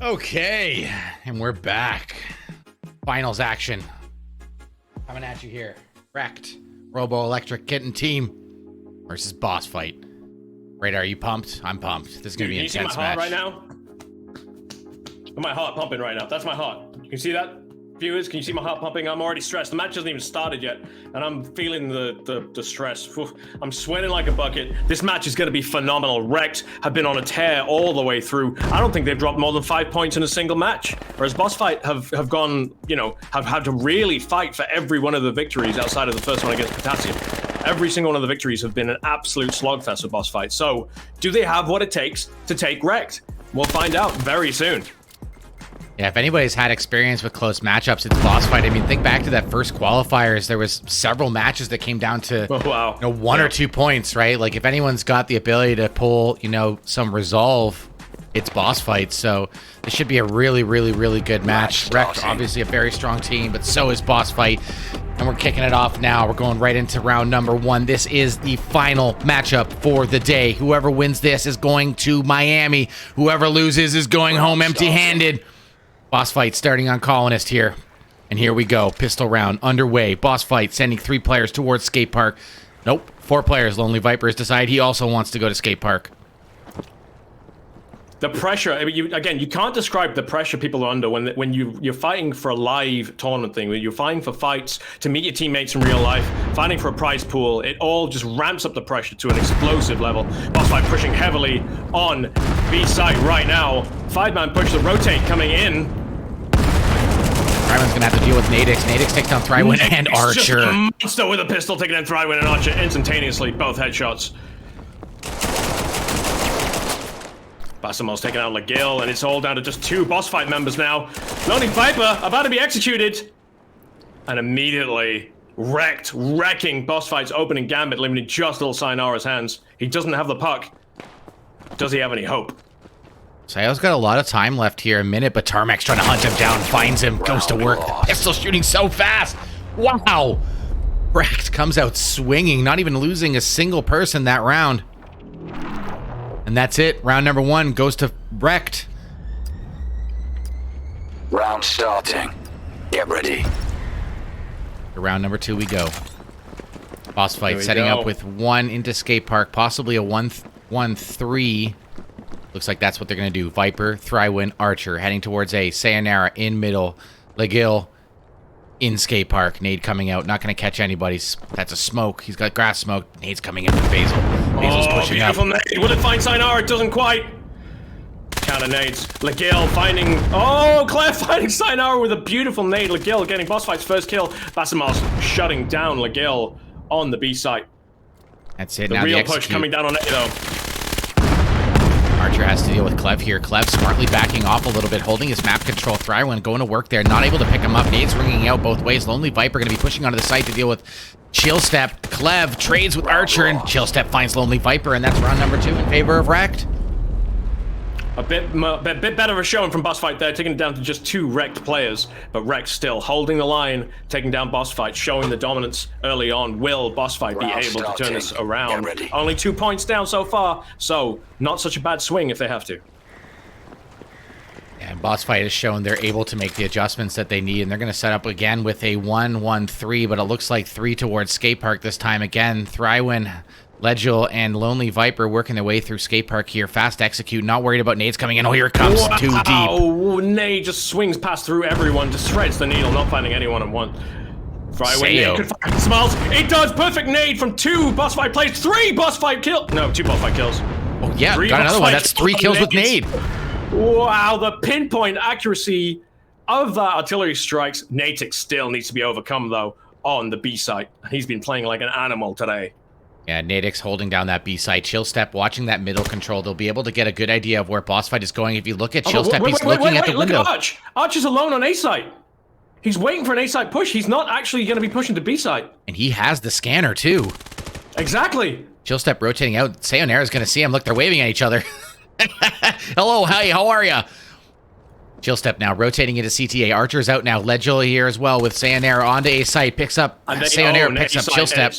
Okay, and we're back. Finals action. Coming at you here. R.E.K.T, Robo Electric Kitten Team versus Bossfight. Radar, are you pumped? I'm pumped. This is going to be an intense match. Can you see my heart right now? My heart pumping right now. That's my heart. You can see that? Viewers, can you see my heart pumping? I'm already stressed. The match hasn't even started yet, and I'm feeling the stress. I'm sweating like a bucket. This match is going to be phenomenal. R.E.K.T have been on a tear all the way through. I don't think they've dropped more than 5 points in a single match, whereas Bossfight have gone, have had to really fight for every one of the victories outside of the first one against Potassium. Every single one of the victories have been an absolute slogfest for Bossfight. So, do they have what it takes to take R.E.K.T? We'll find out very soon. Yeah, if anybody's had experience with close matchups, it's Bossfight. I mean, think back to that first qualifiers. There was several matches that came down to 1 or 2 points, right? Like, if anyone's got the ability to pull, some resolve, it's Bossfight. So this should be a really, really, really good match. R.E.K.T, obviously a very strong team, but so is Bossfight. And we're kicking it off now. We're going right into round number 1. This is the final matchup for the day. Whoever wins this is going to Miami. Whoever loses is going home empty-handed. Bossfight starting on Colonist here. And here we go. Pistol round underway. Bossfight sending 3 players towards skate park. Nope. 4 players. Lonely Vipers decide he also wants to go to skate park. The pressure, I mean, you can't describe the pressure people are under when you're fighting for a live tournament thing, when you're fighting for fights to meet your teammates in real life, fighting for a prize pool. It all just ramps up the pressure to an explosive level. Bossfight pushing heavily on B site right now. 5-man push, the rotate coming in. Thriwin's gonna have to deal with Nadix. Nadix takes down Thriwin and Archer. Just a monster with a pistol taking down Thriwin and Archer instantaneously, both headshots. Basimos taking out Legil, and it's all down to just 2 Bossfight members now. Lonely Viper about to be executed. And immediately, R.E.K.T wrecking Bossfight's opening gambit, limiting just little Sayonara's hands. He doesn't have the puck. Does he have any hope? Sayo's got a lot of time left here, a minute, but Tarmac's trying to hunt him down, finds him, goes to work. Pistol shooting so fast. Wow. R.E.K.T comes out swinging, not even losing a single person that round. And that's it. Round number 1 goes to R.E.K.T. Round starting. Get ready. To round number 2 we go. Bossfight setting up with 1 into skate park, possibly a 1-3. Looks like that's what they're going to do. Viper, Thriwin, Archer heading towards A. Sayonara in middle. Legil in skate park. Nade coming out. Not going to catch anybody. That's a smoke. He's got grass smoke. Nade's coming in with Basil. Basil's pushing up. Nade. Will it find Sayonara? It doesn't quite. Counter nades. Legil finding... Oh, Claire finding Sayonara with a beautiful nade. Legil getting Bossfight's first kill. Basimos shutting down Legil on the B site. That's it. The now real push coming down on A, though. Archer has to deal with Clev here. Clev smartly backing off a little bit, holding his map control. Thriwin going to work there, not able to pick him up. Nades ringing out both ways. Lonely Viper going to be pushing onto the site to deal with Chill Step. Clev trades with Archer, and Chill Step finds Lonely Viper, and that's round number 2 in favor of R.E.K.T. A bit better of a showing from Bossfight there, taking it down to just 2 R.E.K.T players, but R.E.K.T still holding the line, taking down Bossfight, showing the dominance early on. Will Bossfight be able to turn this around? Only 2 points down so far, so not such a bad swing if they have to. And Bossfight has shown they're able to make the adjustments that they need, and they're going to set up again with a 1-1-3, but it looks like 3 towards skate park this time. Again, Thriwin, Legil, and Lonely Viper working their way through skate park here. Fast execute, not worried about nades coming in. Oh, here it comes. Too deep. Oh, nade just swings past through everyone, just threads the needle, not finding anyone at once. Thriwin nade could find smiles. It does. Perfect nade from 2 Bossfight plays. 3 Bossfight kills. No, 2 Bossfight kills. Oh, yeah, got another one. That's 3 kills with nade. Wow, the pinpoint accuracy of that artillery strikes. Natix still needs to be overcome, though, on the B site. He's been playing like an animal today. Yeah, Nadix holding down that B site. Chill Step watching that middle control. They'll be able to get a good idea of where Bossfight is going. If you look at Chill Step, he's looking at the window. Look at Arch. Arch is alone on A site. He's waiting for an A site push. He's not actually going to be pushing to B site. And he has the scanner, too. Exactly. Chill Step rotating out. Sayonara's going to see him. Look, they're waving at each other. Hello, hi, how are ya? Chill Step now rotating into CTA. Archer's out now. Legil here as well with Sayonara onto A site. Picks up Sayonara, picks up Chill Step.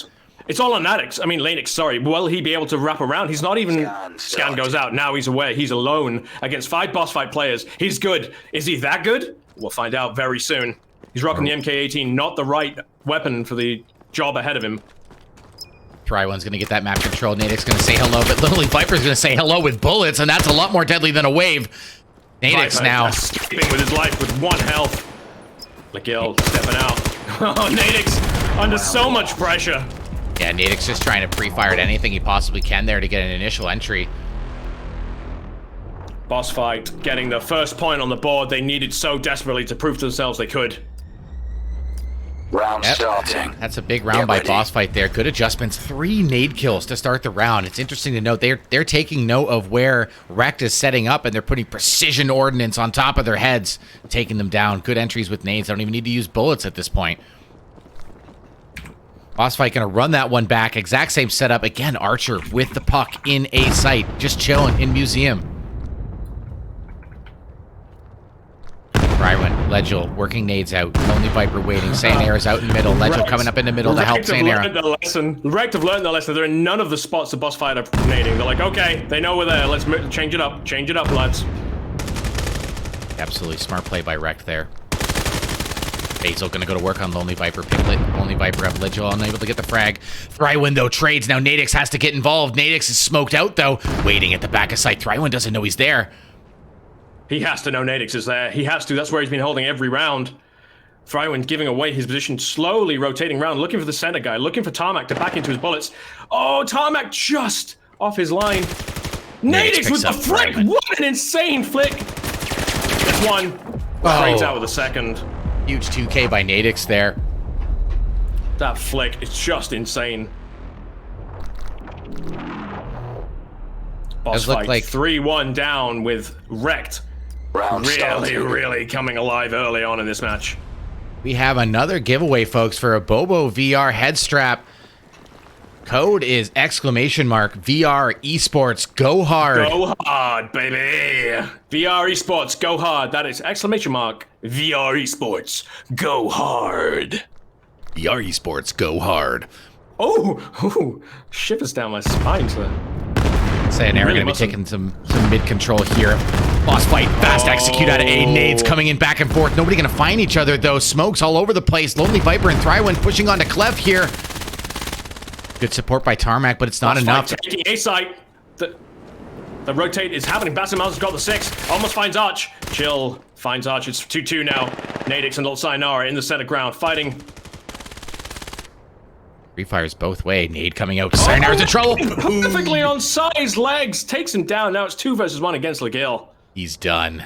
It's all on Nadix. I mean, Lanix, sorry. Will he be able to wrap around? He's not even... Scan goes out. Now he's aware. He's alone against 5 boss fight players. He's good. Is he that good? We'll find out very soon. He's rocking the MK18, not the right weapon for the job ahead of him. Trywan's going to get that map control. Nadix going to say hello, but Lonely Viper's going to say hello with bullets, and that's a lot more deadly than a wave. Nadix now escaping with his life with 1 health. Miguel stepping out. Oh, Nadix under so much pressure. Yeah, Nadix just trying to pre-fire at anything he possibly can there to get an initial entry. Bossfight getting the first point on the board. They needed so desperately to prove to themselves they could. Round starting. That's a big round by Bossfight there. Good adjustments. 3 nade kills to start the round. It's interesting to note they're taking note of where R.E.K.T is setting up, and they're putting precision ordnance on top of their heads, taking them down. Good entries with nades. They don't even need to use bullets at this point. Bossfight gonna run that one back. Exact same setup. Again, Archer with the puck in A site. Just chilling in museum. Rywin, Legil working nades out. Lonely Viper waiting. Sayonara's out in the middle. Legil coming up in the middle to help Sayonara. R.E.K.T have learned their lesson. They're in none of the spots the Bossfight are nading. They're like, okay, they know we're there. Let's change it up. Change it up, lads. Absolutely smart play by R.E.K.T there. Basil gonna go to work on Lonely Viper. Piglet, Lonely Viper up. Legil unable to get the frag. Thrywin though trades. Now Nadix has to get involved. Nadix is smoked out though. Waiting at the back of sight. Thrywin doesn't know he's there. He has to know Nadix is there. He has to. That's where he's been holding every round. Thrywin giving away his position, slowly rotating around, looking for the center guy, looking for Tarmac to back into his bullets. Oh, Tarmac just off his line. Nadix with the flick. What an insane flick. That's one. Trades out with a second. Huge 2K by Nadix there. That flick is just insane. Bossfight like 3-1 down with R.E.K.T. Really coming alive early on in this match. We have another giveaway, folks, for a Bobo VR head strap. Code is !VR esports. Go hard. Go hard, baby. VR esports, go hard. That is !VR esports. Go hard. VR esports, go hard. Oh, shivers down my spine, sir. Sayonara really going to be taking some mid-control here. Bossfight, fast execute out of A. Nades coming in back and forth. Nobody going to find each other, though. Smokes all over the place. Lonely Viper and Thrywin pushing onto Clef here. Good support by Tarmac, but it's not enough. Taking A site. The rotate is happening. Bassimouse has got the 6. Almost finds Arch. Chill finds Arch. It's 2-2 now. Nadix and little Sayonara in the center ground fighting. Refires both way. Nade coming out. Sayonara's in trouble. Perfectly on Sai's legs. Takes him down. Now it's 2 versus 1 against Legil. He's done.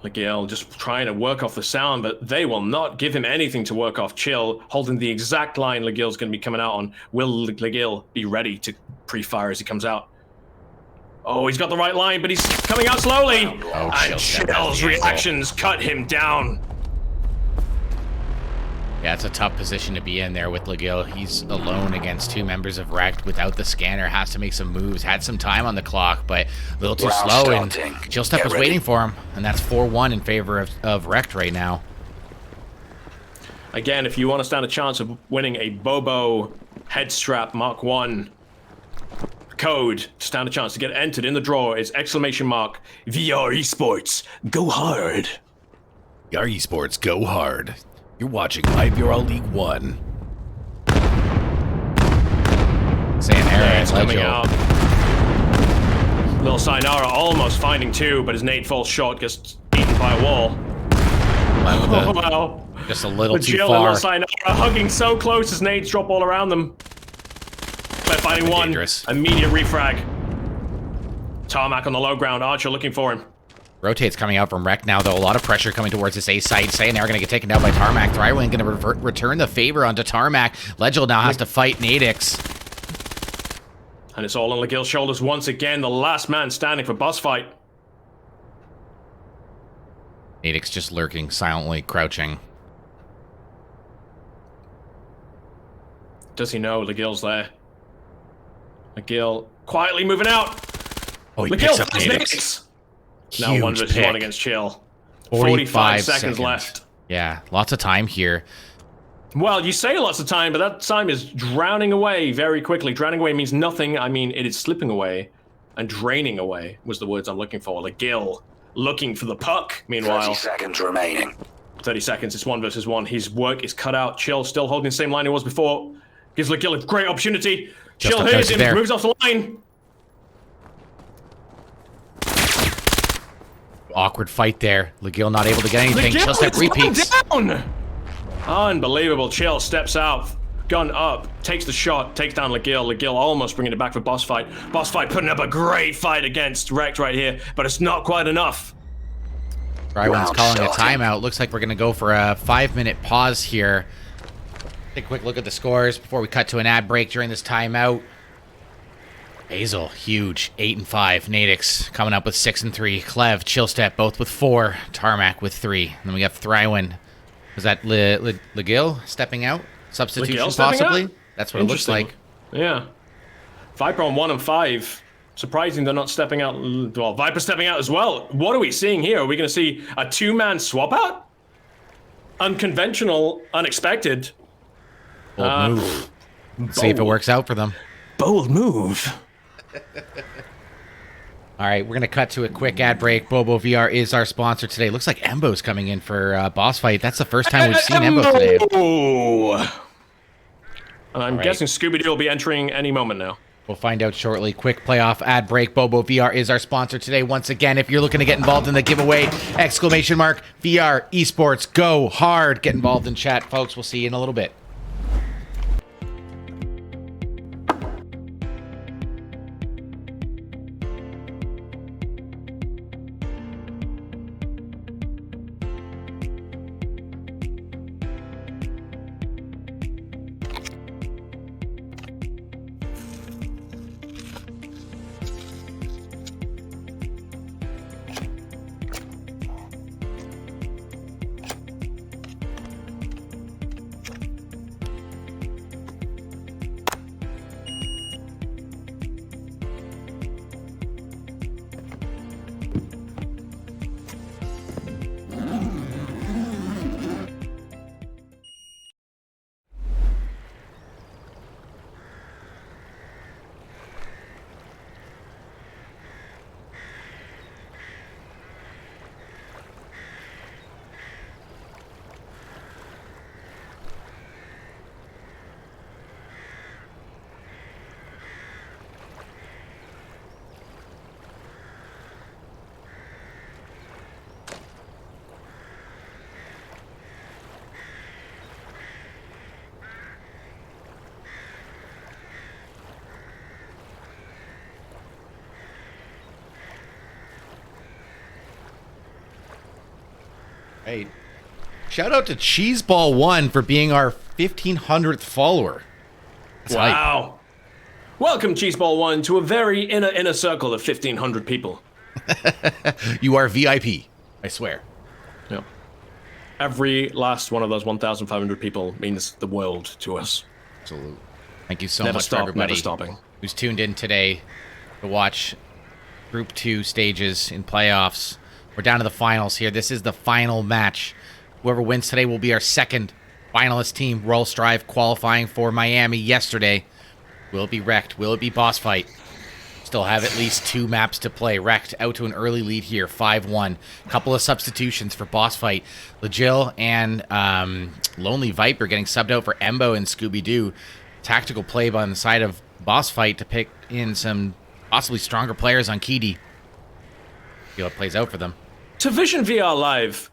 Legil just trying to work off the sound, but they will not give him anything to work off. Chill, holding the exact line Legil's going to be coming out on. Will Legil be ready to pre-fire as he comes out? Oh, he's got the right line, but he's coming out slowly. And Chill's reactions cut him down. Yeah, it's a tough position to be in there with Legil. He's alone against 2 members of R.E.K.T without the scanner. Has to make some moves. Had some time on the clock, but a little too slow. And Chillstep was waiting for him. And that's 4-1 in favor of R.E.K.T right now. Again, if you want to stand a chance of winning a Bobo head strap Mark 1 code to stand a chance to get entered in the draw is !VR esports. Go hard. VR esports, go hard. You're watching Live URL League 1. Sayonara coming out. Little Sayonara almost finding 2, but his nade falls short, gets eaten by a wall. Wow. Just a little too Jill far. And little Sayonara hugging so close as nades drop all around them. But finding 1. Dangerous. Immediate refrag. Tarmac on the low ground. Archer looking for him. Rotate's coming out from R.E.K.T now, though. A lot of pressure coming towards this A site. Sayonara going to get taken down by Tarmac. Thrywin going to return the favor onto Tarmac. Legil now has to fight Nadix. And it's all on Legil's shoulders once again. The last man standing for Bossfight. Nadix just lurking, silently crouching. Does he know Legil's there? Legil quietly moving out. Oh, he picks up Nadix. Now 1 versus 1 against Chill. 45 seconds left. Yeah, lots of time here. Well, you say lots of time, but that time is drowning away very quickly. Drowning away means nothing. I mean, it is slipping away, and draining away was the words I'm looking for. Gill looking for the puck. Meanwhile, 30 seconds remaining. 30 seconds. It's 1 versus 1. His work is cut out. Chill still holding the same line he was before. Gives Gill a great opportunity. Chill hears him. Moves off the line. Awkward fight there. Legill not able to get anything. Chill step repeats. Down. Unbelievable. Chill steps out. Gun up. Takes the shot. Takes down Legill. Legill almost bringing it back for Bossfight. Bossfight putting up a great fight against R.E.K.T right here, but it's not quite enough. Everyone's calling a timeout. Looks like we're going to go for a 5-minute pause here. Take a quick look at the scores before we cut to an ad break during this timeout. Basil, huge, 8 and 5. Nadix coming up with 6 and 3. Clev, Chillstep, both with 4. Tarmac with 3. And then we got Thrywin. Was that Legill stepping out? Substitution, possibly? That's what it looks like. Yeah. Viper on 1 and 5. Surprising they're not stepping out. Well, Viper stepping out as well. What are we seeing here? Are we going to see a 2-man swap out? Unconventional, unexpected. Bold move. Let's see if it works out for them. Bold move. All right, we're going to cut to a quick ad break. Bobo VR is our sponsor today. Looks like Embo's coming in for Bossfight. That's the first time we've seen Embo today. And I'm guessing Scooby-Doo will be entering any moment now. We'll find out shortly. Quick playoff ad break. Bobo VR is our sponsor today. Once again, if you're looking to get involved in the giveaway, ! VR Esports, go hard. Get involved in chat, folks. We'll see you in a little bit. Hey, shout out to Cheeseball1 for being our 1500th follower. That's wow. Hype. Welcome, Cheeseball1, to a very inner circle of 1,500 people. You are VIP, I swear. Yeah. Every last one of those 1,500 people means the world to us. Absolutely. Thank you so Never much stop, for everybody never stopping. Who's tuned in today to watch Group 2 stages in playoffs. We're down to the finals here. This is the final match. Whoever wins today will be our second finalist team. Royal Strive qualifying for Miami yesterday. Will it be R.E.K.T? Will it be Bossfight? Still have at least 2 maps to play. R.E.K.T out to an early lead here, 5-1. Couple of substitutions for Bossfight. Legill and Lonely Viper getting subbed out for Embo and Scooby-Doo. Tactical play on the side of Bossfight to pick in some possibly stronger players on K.D. See how it plays out for them. To Vision VR Live,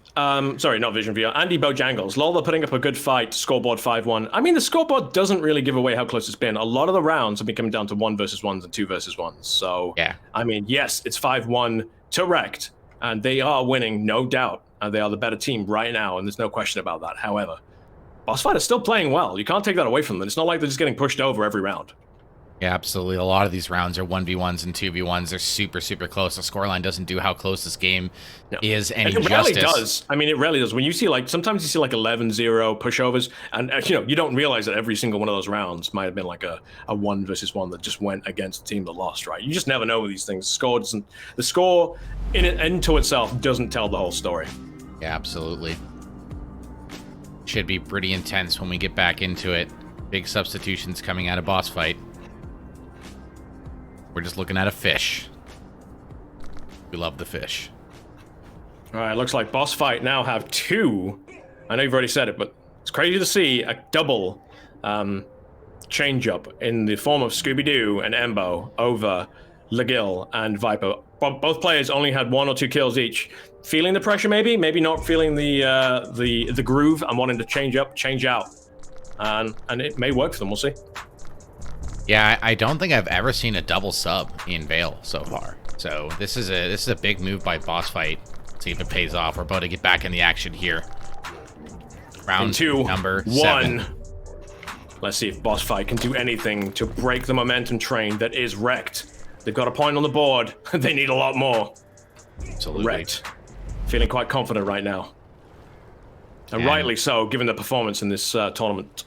sorry, not Vision VR, Andy Bojangles, lol, they're putting up a good fight, scoreboard 5-1. I mean, the scoreboard doesn't really give away how close it's been. A lot of the rounds have been coming down to 1 versus 1s and 2 versus 1s. So, yeah. I mean, yes, it's 5-1 to R.E.K.T, and they are winning, no doubt. And they are the better team right now, and there's no question about that. However, Bossfight is still playing well. You can't take that away from them. It's not like they're just getting pushed over every round. Yeah, absolutely. A lot of these rounds are 1v1s and 2v1s. They're super, super close. The scoreline doesn't do how close this game is any justice. It rarely does. I mean, it rarely does. When you see, like, sometimes you see, like, 11-0 pushovers, and, you know, you don't realize that every single one of those rounds might have been, like, a 1 versus 1 that just went against the team that lost, right? You just never know with these things. The score into itself doesn't tell the whole story. Yeah, absolutely. should be pretty intense when we get back into it. Big substitutions coming out of Bossfight. We're just looking at a fish. We love the fish. All right, looks like Bossfight now have 2. I know you've already said it, but it's crazy to see a double change-up in the form of Scooby-Doo and Embo over Legil and Viper. Both players only had 1 or 2 kills each. Feeling the pressure, maybe not feeling the groove and wanting to change up, change out, and it may work for them. We'll see. Yeah, I don't think I've ever seen a double sub in Vail so far. So this is a big move by Bossfight. See if it pays off. We're about to get back in the action here. Round 2, number 1. 7. Let's see if Bossfight can do anything to break the momentum train that is R.E.K.T. They've got a point on the board. They need a lot more. Absolutely. R.E.K.T. Feeling quite confident right now. And rightly so, given the performance in this tournament.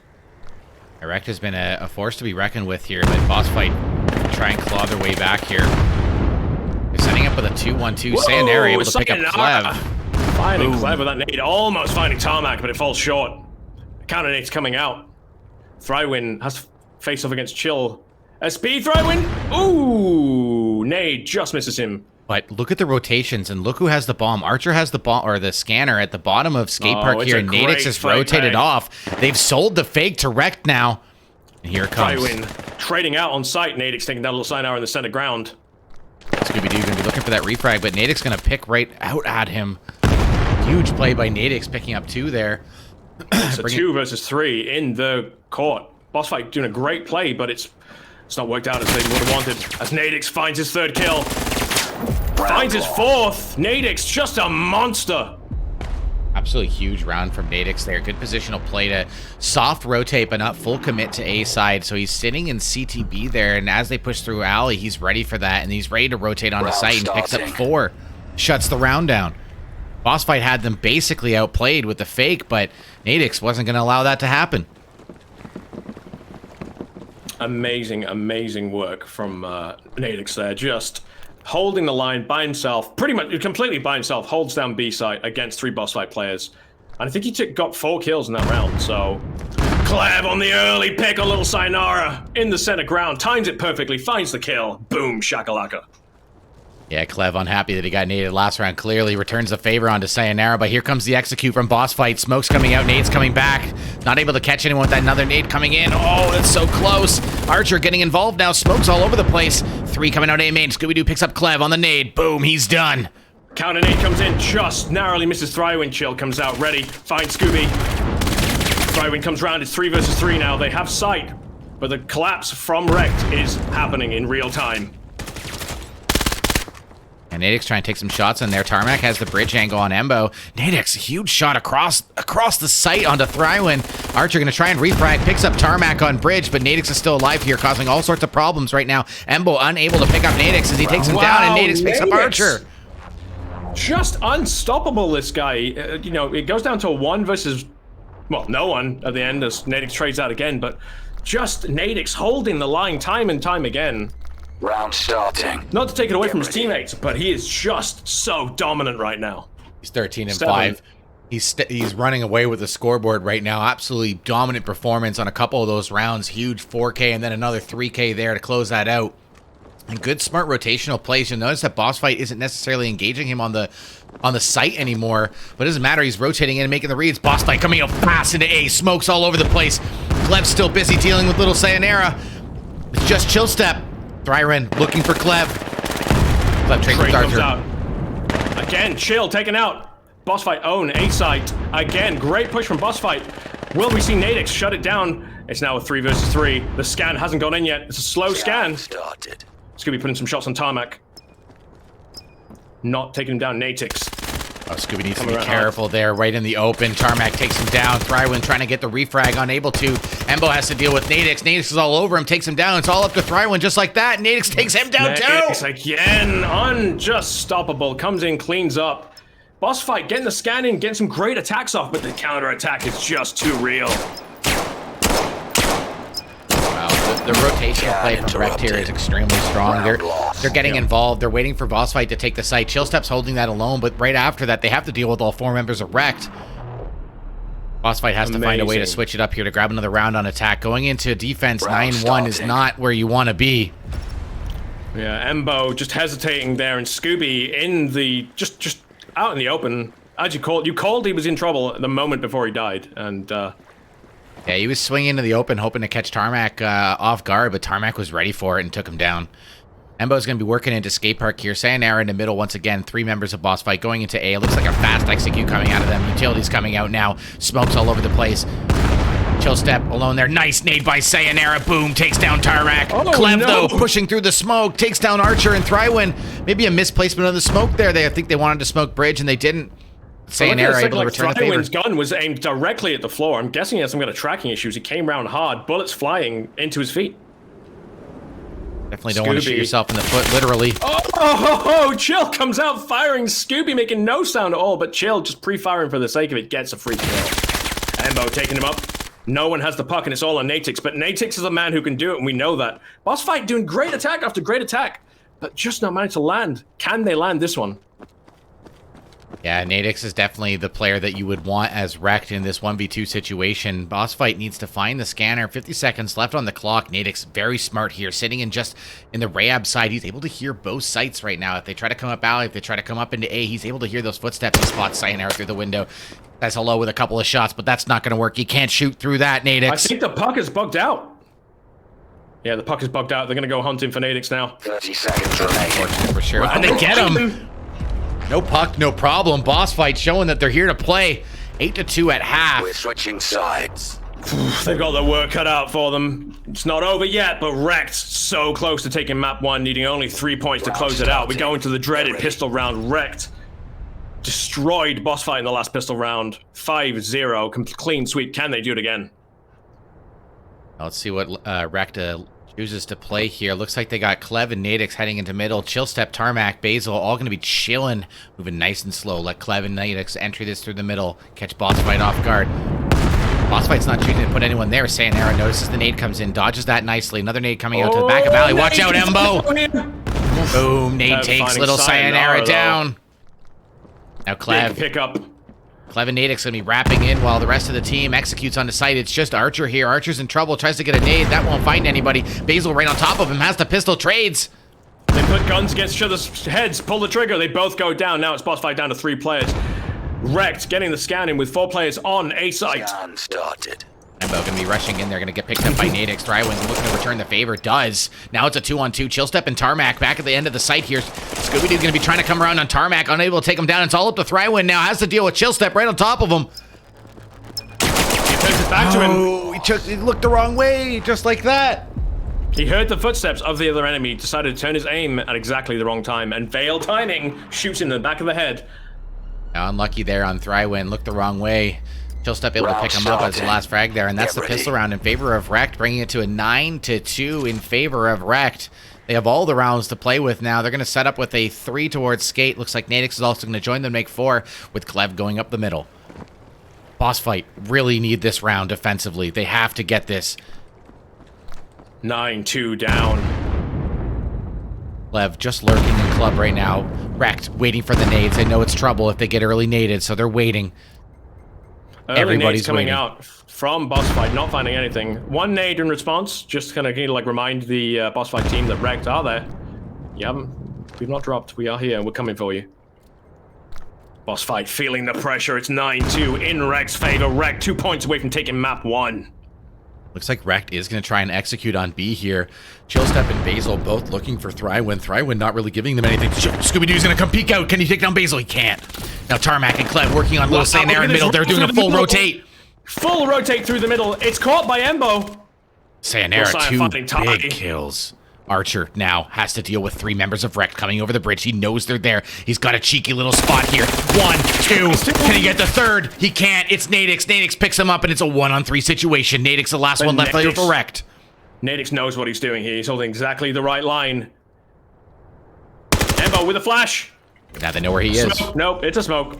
R.E.K.T has been a force to be reckoned with here, but Bossfight try and claw their way back here. They're setting up with a 2-1-2. Sayonara able to pick up Clev. Finding Clev with that nade. Almost finding Tarmac, but it falls short. Counter nade's coming out. Thrywin has to face off against Chill. Speed Thrywin! Ooh! Nade just misses him. But look at the rotations, and look who has the bomb. Archer has the bomb, or the scanner at the bottom of skate park here, and Nadix is rotated off. They've sold the fake to R.E.K.T now. And here it comes. Thrywin trading out on site. Nadix taking that little Sayonara in the center ground. Scooby-Doo going to be looking for that refrag, but Nadix going to pick right out at him. Huge play by Nadix, picking up 2 there. It's a 2 versus 3 in the court. Bossfight doing a great play, but it's not worked out as they would have wanted. As Nadix finds his 3rd kill. Finds his 4th. Nadix, just a monster. Absolutely huge round from Nadix there. Good positional play to soft rotate, but not full commit to A side. So he's sitting in CTB there, and as they push through alley, he's ready for that, and he's ready to rotate onto site and picks up 4. Shuts the round down. Bossfight had them basically outplayed with the fake, but Nadix wasn't going to allow that to happen. Amazing, amazing work from Nadix there. Just holding the line by himself, pretty much completely by himself, holds down B site against 3 Bossfight players. And I think he got 4 kills in that round, so... Clev on the early pick, a little Sayonara in the center ground, times it perfectly, finds the kill. Boom, shakalaka. Yeah, Clev unhappy that he got naded last round. Clearly returns the favor onto Sayonara, but here comes the execute from Bossfight. Smoke's coming out, nade's coming back. Not able to catch anyone with that another nade coming in. Oh, that's so close. Archer getting involved now. Smoke's all over the place. 3 coming out A main. Scooby-Doo picks up Clev on the nade. Boom, he's done. Counter nade comes in, just narrowly misses Thrywin. Chill comes out, ready, finds Scooby. Thrywin comes round, it's 3 versus 3 now. They have sight, but the collapse from R.E.K.T is happening in real time. And Nadix trying to take some shots in there. Tarmac has the bridge angle on Embo. Nadix, a huge shot across the site onto Thrywin. Archer going to try and refrag, picks up Tarmac on bridge, but Nadix is still alive here, causing all sorts of problems right now. Embo unable to pick up Nadix as he takes him down, and Nadix picks up Archer. Just unstoppable, this guy. You know, it goes down to a 1 versus, well, no one at the end as Nadix trades out again, but just Nadix holding the line time and time again. Round starting. Not to take it away from his teammates, but he is just so dominant right now. He's 13-5. He's running away with the scoreboard right now. Absolutely dominant performance on a couple of those rounds. Huge 4K and then another 3K there to close that out. And good smart rotational plays. You'll notice that Bossfight isn't necessarily engaging him on the site anymore, but it doesn't matter. He's rotating in and making the reads. Bossfight coming out fast into A. Smokes all over the place. Clev's still busy dealing with little Sayonara. It's just chill step. Thrywin looking for Clev. Clev trades with Archer. Again, Chill taken out. Bossfight own A site. Again, great push from Bossfight. Will we see Nadix shut it down? It's now a 3 versus 3. The scan hasn't gone in yet. It's a slow scan. Started. Scooby putting some shots on Tarmac. Not taking him down, Natix. Oh, Scooby needs to be careful there, right in the open. Tarmac takes him down. Thrywin trying to get the refrag, unable to. Embo has to deal with Nadix. Nadix is all over him, takes him down. It's all up to Thrywin just like that. Nadix takes him down Nadix too. Again, unstoppable. Comes in, cleans up. Bossfight getting the scan in, getting some great attacks off, but the counter attack is just too real. The rotational play from R.E.K.T here is extremely strong. They're getting involved. They're waiting for Bossfight to take the site. Chillstep's holding that alone, but right after that, they have to deal with all 4 members of R.E.K.T. Bossfight has to find a way to switch it up here to grab another round on attack. Going into defense, 9-1 is not where you want to be. Yeah, Embo just hesitating there, and Scooby in the just out in the open. As you called he was in trouble the moment before he died, and yeah, he was swinging into the open, hoping to catch Tarmac off guard, but Tarmac was ready for it and took him down. Embo's going to be working into skate park here. Sayonara in the middle once again. 3 members of Bossfight going into A. It looks like a fast execute coming out of them. Utilities coming out now. Smokes all over the place. Chill step alone there. Nice nade by Sayonara. Boom. Takes down Tarmac. Clev, though, pushing through the smoke. Takes down Archer and Thrywin. Maybe a misplacement of the smoke there. I think they wanted to smoke bridge and they didn't. Sayonara able to return the favor. Thrywin's gun was aimed directly at the floor. I'm guessing he has some kind of tracking issues. He came around hard. Bullets flying into his feet. Definitely don't want to shoot yourself in the foot, literally. Oh, Chill comes out firing. Scooby making no sound at all, but Chill just pre-firing for the sake of it gets a free kill. Embo taking him up. No one has the puck, and it's all on Natix, but Natix is a man who can do it, and we know that. Bossfight doing great attack after great attack, but just not managed to land. Can they land this one? Yeah, Natix is definitely the player that you would want as R.E.K.T in this 1v2 situation. Bossfight needs to find the scanner. 50 seconds left on the clock. Natix very smart here, sitting in the Rayab side. He's able to hear both sites right now. If they try to come up alley, if they try to come up into A, he's able to hear those footsteps. He spots Sayonara through the window. Says hello with a couple of shots, but that's not going to work. You can't shoot through that, Natix. I think the puck is bugged out. Yeah, the puck is bugged out. They're going to go hunting for Natix now. 30 seconds remaining. For sure. And they get him. No puck, no problem. Bossfight showing that they're here to play. 8-2 at half. We're switching sides. They've got their work cut out for them. It's not over yet, but R.E.K.T so close to taking map 1, needing only 3 points to close it out. We go into the dreaded pistol round. R.E.K.T destroyed Bossfight in the last pistol round. 5-0, clean sweep. Can they do it again? Let's see what R.E.K.T chooses to play here. Looks like they got Clev and Natix heading into middle. Chill step, Tarmac, Basil, all going to be chilling. Moving nice and slow. Let Clev and Natix entry this through the middle. Catch Bossfight off guard. Bossfight's not choosing to put anyone there. Sayonara notices the nade comes in. Dodges that nicely. Another nade coming out to the back of alley. Watch out, Embo! Boom. Nade takes little Sayonara down. Now Clev. Pick up. Clev and Natix going to be wrapping in while the rest of the team executes on the site. It's just Archer here. Archer's in trouble. Tries to get a nade. That won't find anybody. Basil right on top of him. Has the pistol. Trades. They put guns against each other's heads. Pull the trigger. They both go down. Now it's Bossfight down to 3 players. R.E.K.T getting the scan in with 4 players on A site. Scan started. Embo going to be rushing in there. Going to get picked up by Natix. Thrywin's looking to return the favor. Does. Now it's a 2-on-2. Chillstep and Tarmac back at the end of the site here. Scooby-Doo's going to be trying to come around on Tarmac. Unable to take him down. It's all up to Thrywin now. Has to deal with Chillstep right on top of him. He turns it back to him. He looked the wrong way. Just like that. He heard the footsteps of the other enemy. Decided to turn his aim at exactly the wrong time. And Vail timing. Shoots in the back of the head. Now, unlucky there on Thrywin. Looked the wrong way. Chillstep able to pick him up as the last frag there, and that's the pistol round in favor of R.E.K.T, bringing it to a 9-2 in favor of R.E.K.T. They have all the rounds to play with now. They're going to set up with a 3 towards skate. Looks like Natix is also going to join them, make 4, with Clev going up the middle. Bossfight really need this round defensively. They have to get this. 9-2 down. Clev just lurking in club right now. R.E.K.T waiting for the nades. They know it's trouble if they get early naded, so they're waiting. Early nades coming out from Bossfight, not finding anything. 1 nade in response, just kind of like remind the Bossfight team that R.E.K.T are there. We've not dropped. We are here. We're coming for you. Bossfight feeling the pressure. It's 9-2 in R.E.K.T's favor. R.E.K.T 2 points away from taking map 1. Looks like R.E.K.T is going to try and execute on B here. Chillstep and Basil both looking for Thrywin. Thrywin not really giving them anything. Scooby-Doo's going to come peek out. Can he take down Basil? He can't. Now Tarmac and Clev working on little Sayonara in the middle. They're doing a full rotate. Full rotate through the middle. It's caught by Embo. Sayonara, 2 big kills. Archer now has to deal with 3 members of R.E.K.T coming over the bridge. He knows they're there. He's got a cheeky little spot here. 1, 2. Can he get the 3rd? He can't. It's Natix. Natix picks him up, and it's a 1-on-3 situation. Natix, the last one left for R.E.K.T. Natix knows what he's doing here. He's holding exactly the right line. Embo with a flash. Now they know where he is. Smoke. Nope, it's a smoke.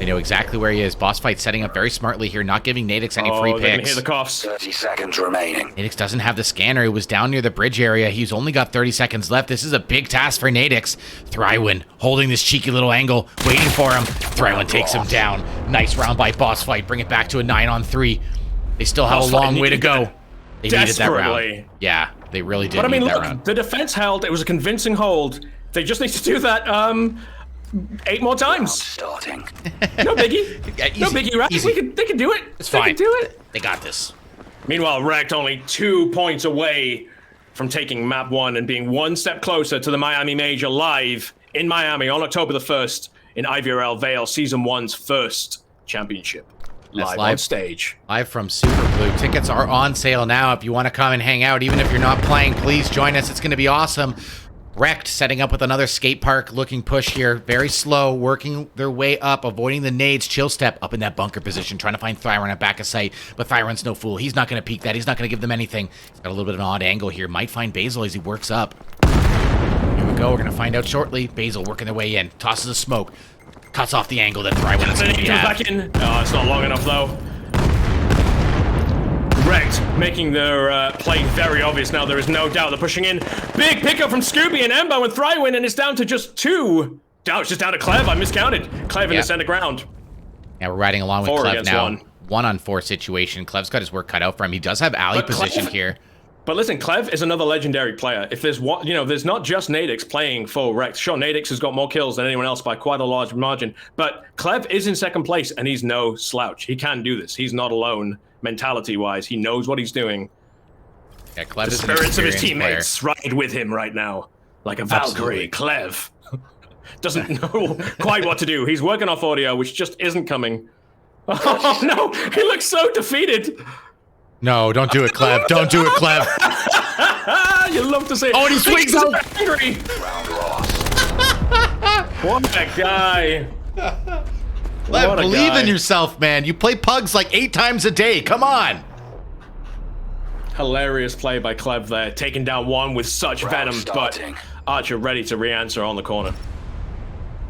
They know exactly where he is. Bossfight setting up very smartly here, not giving Nadix any free they're gonna picks. hear the coughs. 30 seconds remaining. Nadix doesn't have the scanner. He was down near the bridge area. He's only got 30 seconds left. This is a big task for Nadix. Thrywin holding this cheeky little angle, waiting for him. Thrywin takes him down. Nice round by Bossfight. Bring it back to a 9-on-3. They still have a long way to go. They needed that round. Yeah, they really did. But I mean, need that look, round. the defense held. It was a convincing hold. They just need to do that 8 more times. Starting. No biggie. Yeah, easy, No biggie, right? easy. They can do it. It's They fine. can do it. They got this. Meanwhile, R.E.K.T only 2 points away from taking map 1 and being 1 step closer to the Miami Major live in Miami on October the 1st in IVRL Vail Season 1's first championship. That's Live live. on stage. Live from Super Blue. Tickets are on sale now. If you want to come and hang out, even if you're not playing, please join us. It's going to be awesome. R.E.K.T setting up with another skate park looking push here. Very slow, working their way up, avoiding the nades. Chill step up in that bunker position, trying to find Thyron at back of sight. But Thyron's no fool. He's not going to peek that. He's not going to give them anything. He's got a little bit of an odd angle here. Might find Basil as he works up. Here we go. We're going to find out shortly. Basil working their way in. Tosses a smoke. Cuts off the angle that Thyron is going to be Comes at. back in. Oh, it's not long enough though. R.E.K.T making their play very obvious now. There is no doubt they're pushing in. Big pickup from Scooby and Embo and Thrywin, and it's down to just 2. Now it's just down to Clev. I miscounted. Clev in the center ground. Yeah, we're riding along with 4 Clev against now. 1. 1-on-4 situation. Clev's got his work cut out for him. He does have alley But position Clev- here. But listen, Clev is another legendary player. If there's one, there's not just Nadix playing for R.E.K.T. Sure, Nadix has got more kills than anyone else by quite a large margin, but Clev is in second place and he's no slouch. He can do this. He's not alone mentality-wise. He knows what he's doing. Yeah, Clev The is an spirits of his experienced teammates ride with him right now, like a Valkyrie. Absolutely. Clev doesn't know quite what to do. He's working off audio, which just isn't coming. Oh no, he looks so defeated. No, don't do it, Clev. Don't do it, Clev. You love to see it. Oh, and he swings He's out. angry. Round lost. What a guy. Clev, What a believe guy. in yourself, man. You play pugs like 8 times a day. Come on. Hilarious play by Clev there, taking down 1 with such Round venom, starting. but Archer ready to re-answer on the corner.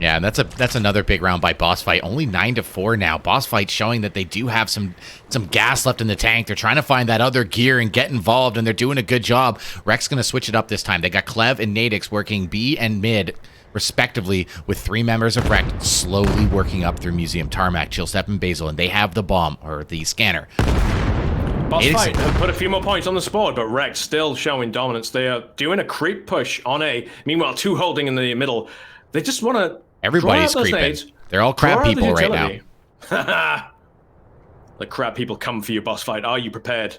Yeah, and that's another big round by Bossfight. Only 9-4 now. Bossfight showing that they do have some gas left in the tank. They're trying to find that other gear and get involved, and they're doing a good job. R.E.K.T's going to switch it up this time. They got Clev and Nadix working B and mid, respectively, with 3 members of R.E.K.T slowly working up through Museum, Tarmac, Chillstep, and Basil, and they have the bomb, or the scanner. Bossfight have put a few more points on the board, but R.E.K.T still showing dominance. They are doing a creep push on A. Meanwhile, 2 holding in the middle. They just want to. Everybody's creeping. They're all crab people right now. The crab people come for you, Bossfight. Are you prepared?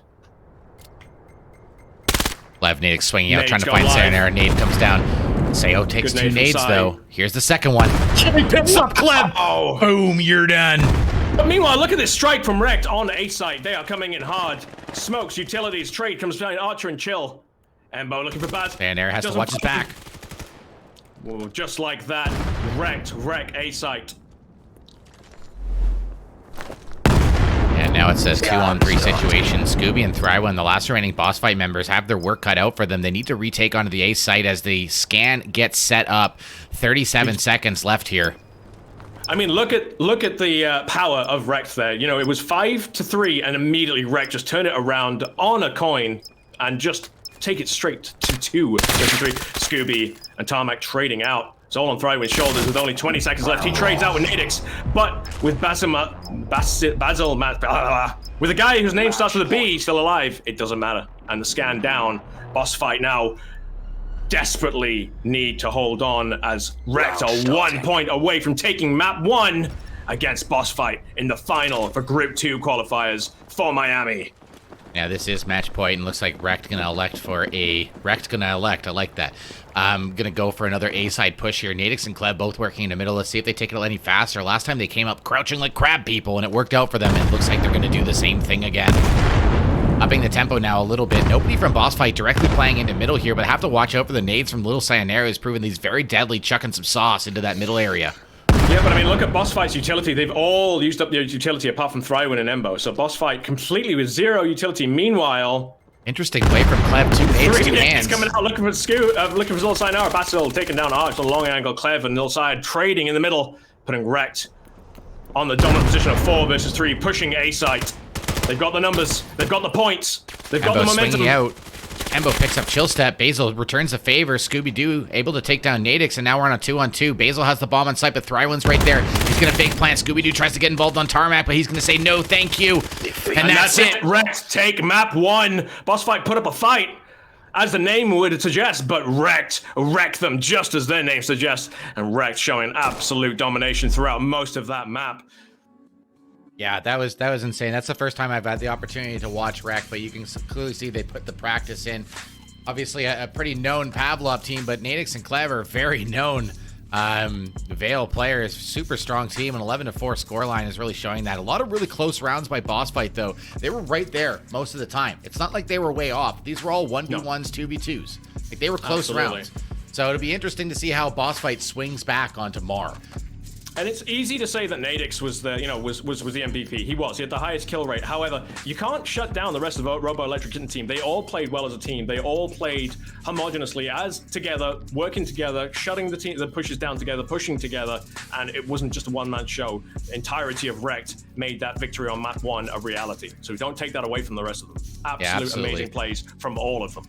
Clev, Nadix swinging out, Nade's trying to gone find live. Sayonara. Nade comes down. Sayo takes Good 2 nade from nades, side. though. Here's the second one. He picks up Clev. Oh. Boom, you're done. But meanwhile, look at this strike from R.E.K.T on A side. They are coming in hard. Smokes, utilities, trade comes behind Archer and Chill. Embo looking for Baz. Sayonara has to Doesn't watch his back. Well, just like that, R.E.K.T A site. And now it says 2-on-3 situation. Scooby and Thrywin, the last remaining Bossfight members, have their work cut out for them. They need to retake onto the A site as the scan gets set up. 37 seconds left here. I mean, look at the power of R.E.K.T there. It was 5-3, and immediately R.E.K.T just turn it around on a coin and just take it straight to 2-3. Scooby and Tarmac trading out. It's all on Thrywin's shoulders with only 20 seconds left. He trades out with Nadix, but with with a guy whose name starts with a B still alive, it doesn't matter. And the scan down. Bossfight now desperately need to hold on as R.E.K.T are 1 point away from taking map 1 against Bossfight in the final for Group 2 qualifiers for Miami. Yeah, this is match point, and looks like R.E.K.T gonna elect for a... R.E.K.T gonna elect, I like that. Gonna go for another A-side push here. Nadix and Clev both working in the middle. Let's see if they take it any faster. Last time they came up crouching like crab people, and it worked out for them. It looks like they're gonna do the same thing again. Upping the tempo now a little bit. Nobody from Bossfight directly playing into middle here, but have to watch out for the nades from Little Sayonara, who's proven these very deadly, chucking some sauce into that middle area. Yeah, but I mean, look at Bossfight's utility. They've all used up their utility apart from Thrywin and Embo. So Bossfight completely with 0 utility. Meanwhile, Interesting play from Clev. 2 nades, 2 3 nades hands. coming out looking for Little Sayonara. Basil taking down Arch on long angle. Clev and Nilside trading in the middle, putting R.E.K.T on the dominant position of 4 versus 3, pushing A site. They've got the numbers. They've got the points. They've got the momentum. Swinging out. Embo picks up chill step. Basil returns the favor. Scooby-Doo able to take down Nadix, and now we're on a 2-on-2. Basil has the bomb on site, but Thrywin's right there. He's going to fake plant. Scooby-Doo tries to get involved on tarmac, but he's going to say no, thank you. And that's it. R.E.K.T take map 1. Bossfight put up a fight, as the name would suggest, but R.E.K.T wrecked them just as their name suggests, and R.E.K.T showing absolute domination throughout most of that map. Yeah, that was insane. That's the first time I've had the opportunity to watch R.E.K.T, but you can clearly see they put the practice in. Obviously, a pretty known Pavlov team, but Nadix and Clever, very known Vail players. Super strong team. An 11-4 scoreline is really showing that. A lot of really close rounds by Bossfight, though. They were right there most of the time. It's not like they were way off. These were all 1v1s, 2v2s. Like, they were close rounds. So it'll be interesting to see how Bossfight swings back onto Mar. And it's easy to say that Nadix was the, was the MVP. He was. He had the highest kill rate. However, you can't shut down the rest of the Robo Electric team. They all played well as a team. They all played homogeneously as together, working together, shutting the pushes down together, pushing together, and it wasn't just a one-man show. The entirety of R.E.K.T made that victory on map 1 a reality. So don't take that away from the rest of them. Absolutely amazing plays from all of them.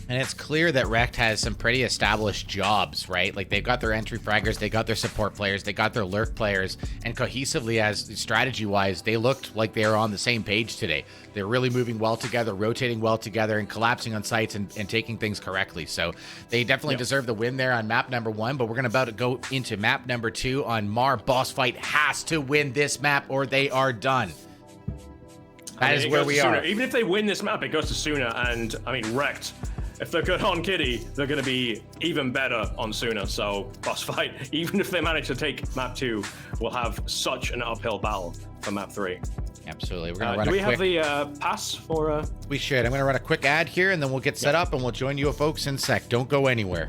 And it's clear that R.E.K.T has some pretty established jobs, right? Like, they've got their entry fraggers, they got their support players, they got their lurk players, and cohesively, as strategy-wise, they looked like they were on the same page today. They're really moving well together, rotating well together, and collapsing on sites and taking things correctly. So they definitely deserve the win there on map number 1, but we're going to about to go into map number 2 on Mar. Bossfight has to win this map or they are done. That is where we are. Even if they win this map, it goes to Sooner, and, R.E.K.T, if they're good on Kitty, they're going to be even better on Sooner. So, Bossfight, even if they manage to take map 2, will have such an uphill battle for map 3. Absolutely. We're going to run do a we quick... have the pass for... We should. I'm going to run a quick ad here, and then we'll get set up, and we'll join you folks in sec. Don't go anywhere.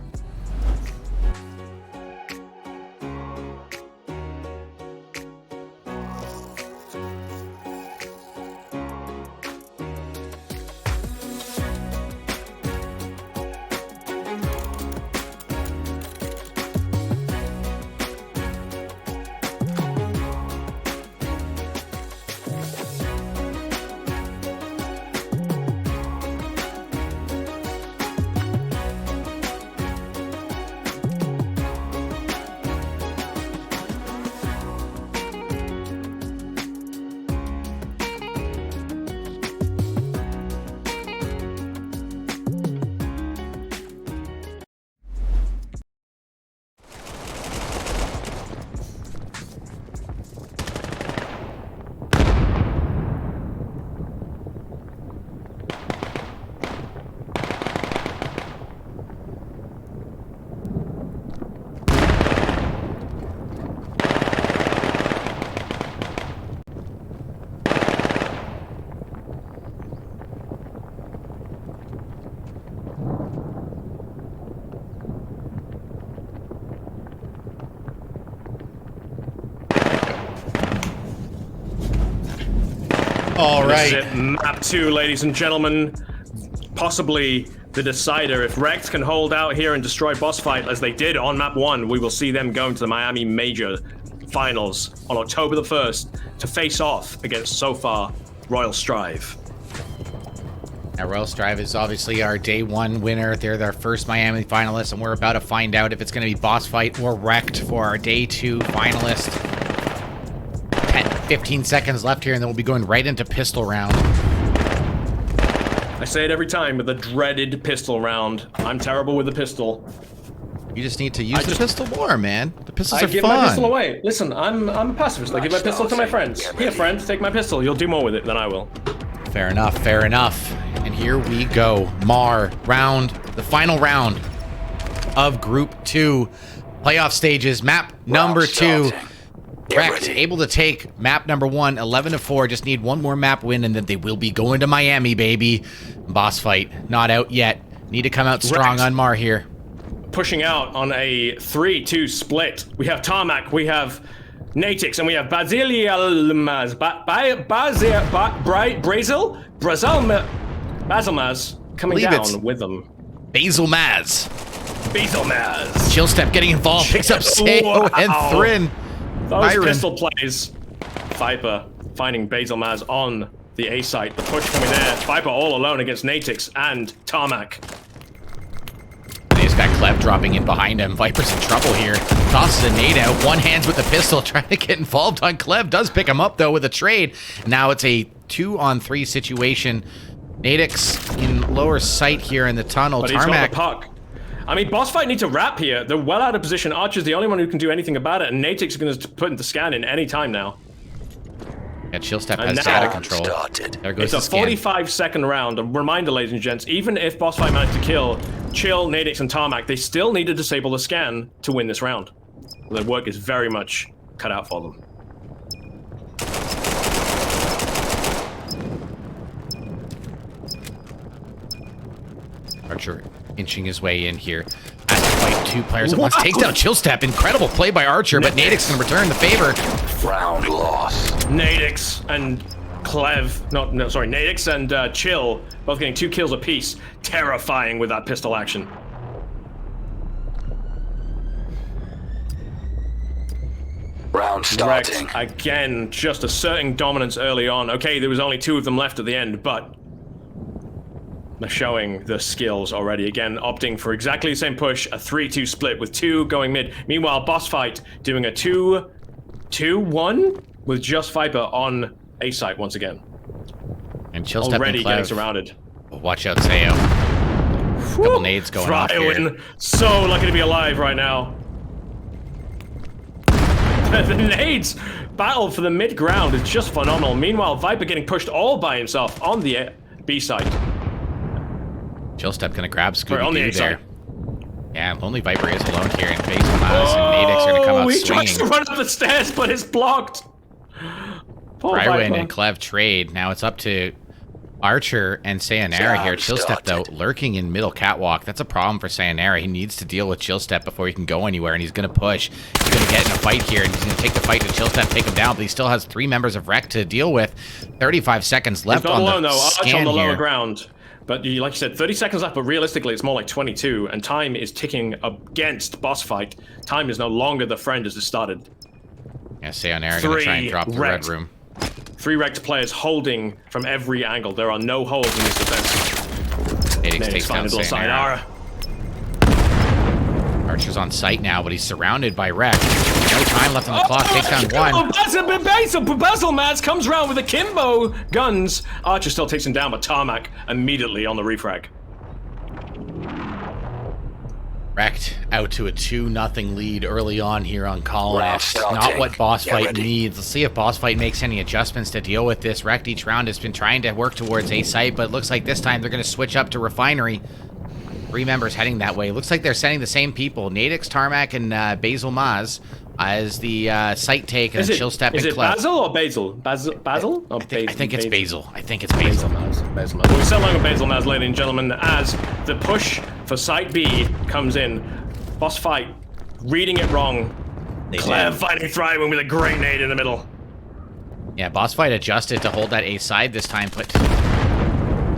All right. This is it, map 2, ladies and gentlemen. Possibly the decider. If R.E.K.T can hold out here and destroy Bossfight as they did on map 1, we will see them going to the Miami Major Finals on October the 1st to face off against, so far, Royal Strive. Now, Royal Strive is obviously our day 1 winner. They're their first Miami finalist, and we're about to find out if it's going to be Bossfight or R.E.K.T for our day 2 finalist. 15 seconds left here, and then we'll be going right into pistol round. I say it every time, but the dreaded pistol round. I'm terrible with the pistol. You just need to use the pistol more, man. The pistols are fun. I give my pistol away. Listen, I'm a pacifist. I give my pistol to my friends. Here, friend, take my pistol. You'll do more with it than I will. Fair enough, fair enough. And here we go. Mar, round, the final round of Group 2. Playoff stages, map number 2. R.E.K.T able to take map number 1, 11-4. Just need one more map win, and then they will be going to Miami, baby. Bossfight, not out yet. Need to come out strong on Mar here. Pushing out on a 3-2 split. We have Tarmac, we have Natix, and we have Basilmaz. Basilmaz coming down with them. Basilmaz. Basilmaz. Chill Step getting involved, picks up Sayo and Thrin. Those pistol plays. Viper finding Basil Maz on the A site. The push coming there. Viper all alone against Natix and Tarmac. He's got Cleb dropping in behind him. Viper's in trouble here. Tosses a nade out. One hands with the pistol, trying to get involved on Cleb. Does pick him up, though, with a trade. Now it's a 2-on-3 situation. Nadix in lower sight here in the tunnel. But Tarmac. he's got the puck. I mean, Bossfight needs a wrap here. They're well out of position. Archer's the only one who can do anything about it, and Natix is going to put into scan in any time now. Yeah, Chill Step has data control. There goes it's a 45-second round. A reminder, ladies and gents, even if Bossfight managed to kill Chill, Nadix, and Tarmac, they still need to disable the scan to win this round. Their work is very much cut out for them. Archer inching his way in here. Has to fight two players at once. Takes down Chill Step. Incredible play by Archer, but Nadix can return the favor. Round loss. Nadix and Nadix and Chill both getting 2 kills apiece. Terrifying with that pistol action. Round starting. R.E.K.T, again, just asserting dominance early on. Okay, there was only 2 of them left at the end, but they're showing the skills already. Again, opting for exactly the same push, a 3-2 split with 2 going mid. Meanwhile, Bossfight doing a 2-1 with just Viper on A site once again. And Chill Step already getting surrounded. Watch out, Sayo. Couple nades going off here. So lucky to be alive right now. The nades battle for the mid ground is just phenomenal. Meanwhile, Viper getting pushed all by himself on the B side. Chill Step gonna grab Scooby-Doo there. Side. Yeah, Lonely Viper is alone here, and Basil Maz and Nadix are gonna come out he swinging. tries to run up the stairs, but it's blocked. Brywin and Clev trade. Now it's up to Archer and Sayonara here. Chill Step, though, lurking in middle catwalk. That's a problem for Sayonara. He needs to deal with Chill Step before he can go anywhere, and he's going to push. He's going to get in a fight here, and he's going to take the fight to Chill Step, take him down, but he still has 3 members of R.E.K.T to deal with. 35 seconds left on the scan on the lower here. ground. But like you said, 30 seconds left, but realistically it's more like 22, and time is ticking against Bossfight. Time is no longer the friend as it started. Yeah, Sayonara going to try and drop the red room. 3 R.E.K.T players holding from every angle. There are no holes in this defense. Nadix takes down Sayonara. Archer's on site now, but he's surrounded by R.E.K.T. No time left on the clock. Takes down 1. Basil Maz comes around with akimbo guns. Archer still takes him down, but Tarmac immediately on the refrag. R.E.K.T out to a 2-0 lead early on here on Colonist. Not what Bossfight needs. Let's see if Bossfight makes any adjustments to deal with this. R.E.K.T each round has been trying to work towards A site, but it looks like this time they're going to switch up to Refinery. 3 members heading that way. Looks like they're sending the same people. Nadix, Tarmac, and Basil Maz as the site take, and Chill Step and Clef. Is it Basil or Basil? Basil? I think it's Basil. I think it's Basil. Basil Maz. We're selling a Basil Maz, ladies and gentlemen, as the push for Site B comes in. Bossfight reading it wrong. Clef fighting Thriving with a great nade in the middle. Yeah, Bossfight adjusted to hold that A side this time, but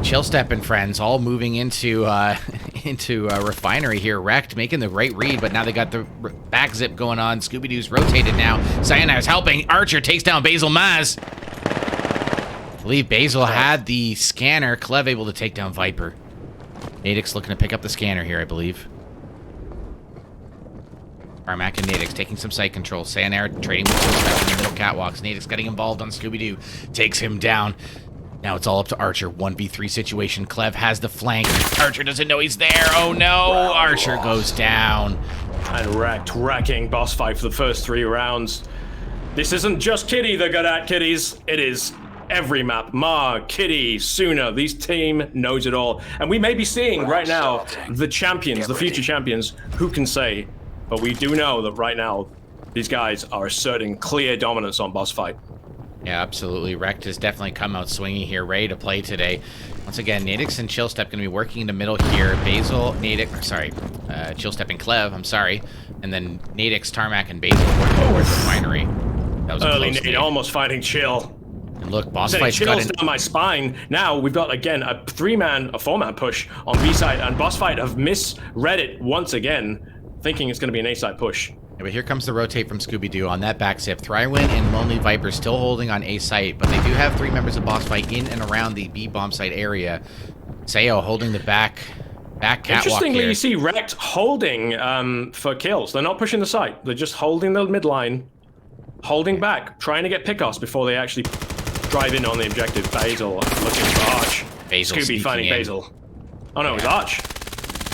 Chill Step and friends all moving into Refinery here. R.E.K.T making the right read, but now they got the back zip going on. Scooby-Doo's rotated now. Sayonara's helping. Archer takes down Basil Maz. I believe Basil had the scanner. Clev able to take down Viper. Nadix looking to pick up the scanner here, I believe. Tarmac and Nadix taking some site control. Sayonara trading with Chill Step in the middle catwalks. Nadix getting involved on Scooby-Doo. Takes him down. Now it's all up to Archer. 1v3 situation. Clev has the flank. Archer doesn't know he's there. Oh no! Archer goes down. And R.E.K.T wrecking Bossfight for the first 3 rounds. This isn't just Kitty they're good at, kiddies. It is every map. Ma, Kitty, Suna. These team knows it all. And we may be seeing right now the champions, the future champions. Who can say? But we do know that right now these guys are asserting clear dominance on Bossfight. Yeah, absolutely. R.E.K.T has definitely come out swinging here, ready to play today. Once again, Nadix and Chill Step going to be working in the middle here. Basil, Chill Step and Clev, I'm sorry. And then Nadix, Tarmac, and Basil working towards Refinery. That was a early close nade, almost fighting Chill. And look, Bossfight's got Chill's down my spine. Now we've got, again, a 4-man push on B side, and Bossfight have misread it once again, thinking it's going to be an A side push. Yeah, but here comes the rotate from Scooby-Doo on that back zip. Thrywin and Lonely Viper still holding on A site, but they do have 3 members of Bossfight in and around the B bomb site area. Sayo holding the back catwalk. Interestingly, here. you see R.E.K.T holding for kills. They're not pushing the site. They're just holding the midline, holding back, trying to get pickoffs before they actually drive in on the objective. Basil looking for Arch. Basil Scooby finding in. Basil. Oh no, it's Arch.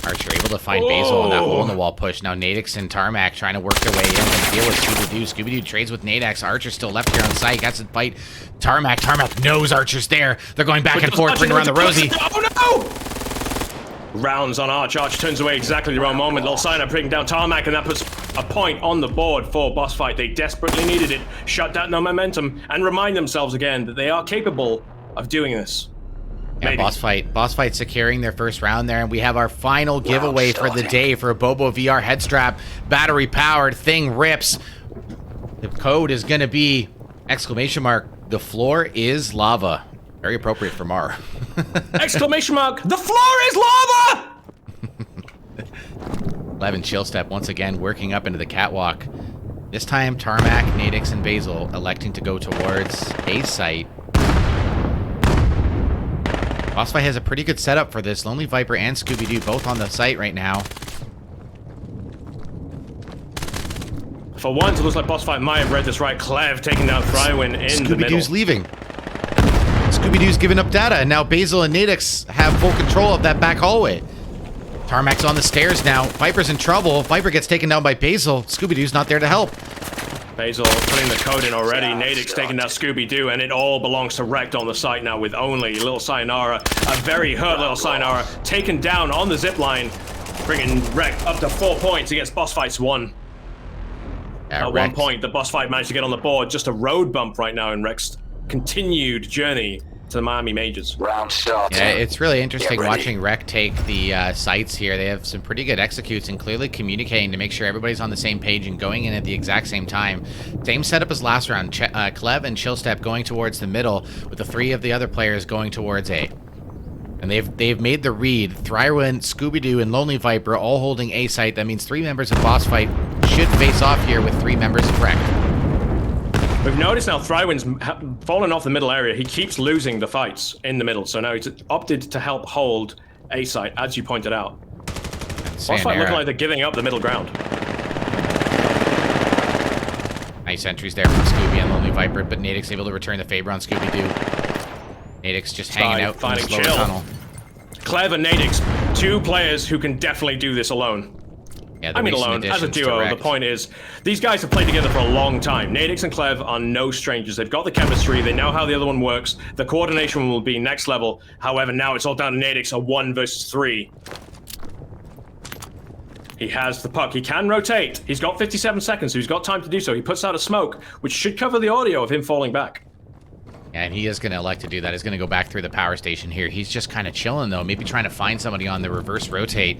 Archer able to find Basil on that hole in the wall push. Now Nadix and Tarmac trying to work their way in and deal with Scooby-Doo. Scooby-Doo trades with Nadax. Archer still left here on site. Got to fight Tarmac. Tarmac knows Archer's there. They're going back and forth, bring around the Rosie. Oh no! Rounds on Arch. Arch turns away exactly the wrong moment. Little sign up bringing down Tarmac, and that puts a point on the board for Bossfight. They desperately needed it. Shut down the momentum and remind themselves again that they are capable of doing this. Yeah, Bossfight securing their first round there, and we have our final giveaway for the day for a Bobo VR head strap, battery powered, thing rips. The code is going to be exclamation mark, the floor is lava. Very appropriate for Mar. Exclamation mark, the floor is lava! 11 chill step once again working up into the catwalk. This time Tarmac, Nadix, and Basil electing to go towards A site. Bossfight has a pretty good setup for this. Lonely Viper and Scooby-Doo both on the site right now. For once, it looks like Bossfight might have read this right. Clev taking down Thrywin in the middle. Scooby-Doo's leaving. Scooby-Doo's giving up data, and now Basil and Nadix have full control of that back hallway. Tarmac's on the stairs now. Viper's in trouble. Viper gets taken down by Basil. Scooby-Doo's not there to help. Basil putting the code in already. Nadix taking down Scooby-Doo, and it all belongs to R.E.K.T on the site now with only Little Sayonara, a very hurt Little Sayonara, taken down on the zipline, bringing R.E.K.T up to 4 points against Bossfight's 1. At one point, the Bossfight managed to get on the board. Just a road bump right now in R.E.K.'s continued journey to the Miami Majors. Round starting. Yeah, it's really interesting watching R.E.K.T take the sites here. They have some pretty good executes and clearly communicating to make sure everybody's on the same page and going in at the exact same time. Same setup as last round. Clev and Chillstep going towards the middle with the 3 of the other players going towards A. And they've made the read. Thrywin, Scooby-Doo, and Lonely Viper all holding A site. That means 3 members of Bossfight should face off here with 3 members of R.E.K.T. We've noticed now Thrywin's fallen off the middle area. He keeps losing the fights in the middle, so now he's opted to help hold A site, as you pointed out. Bossfight looking like they're giving up the middle ground. Nice entries there from Scooby and Lonely Viper, but Nadix able to return the favor on Scooby-Doo. Nadix just hanging out in the slow tunnel. Clev and Nadix, 2 players who can definitely do this alone. Yeah, I mean alone, as a duo, the point is, these guys have played together for a long time. Nadix and Clev are no strangers. They've got the chemistry, they know how the other one works. The coordination will be next level. However, now it's all down to Nadix, a 1 versus 3. He has the puck, he can rotate. He's got 57 seconds, so he's got time to do so. He puts out a smoke, which should cover the audio of him falling back. Yeah, and he is going to elect to do that. He's going to go back through the power station here. He's just kind of chilling, though. Maybe trying to find somebody on the reverse rotate.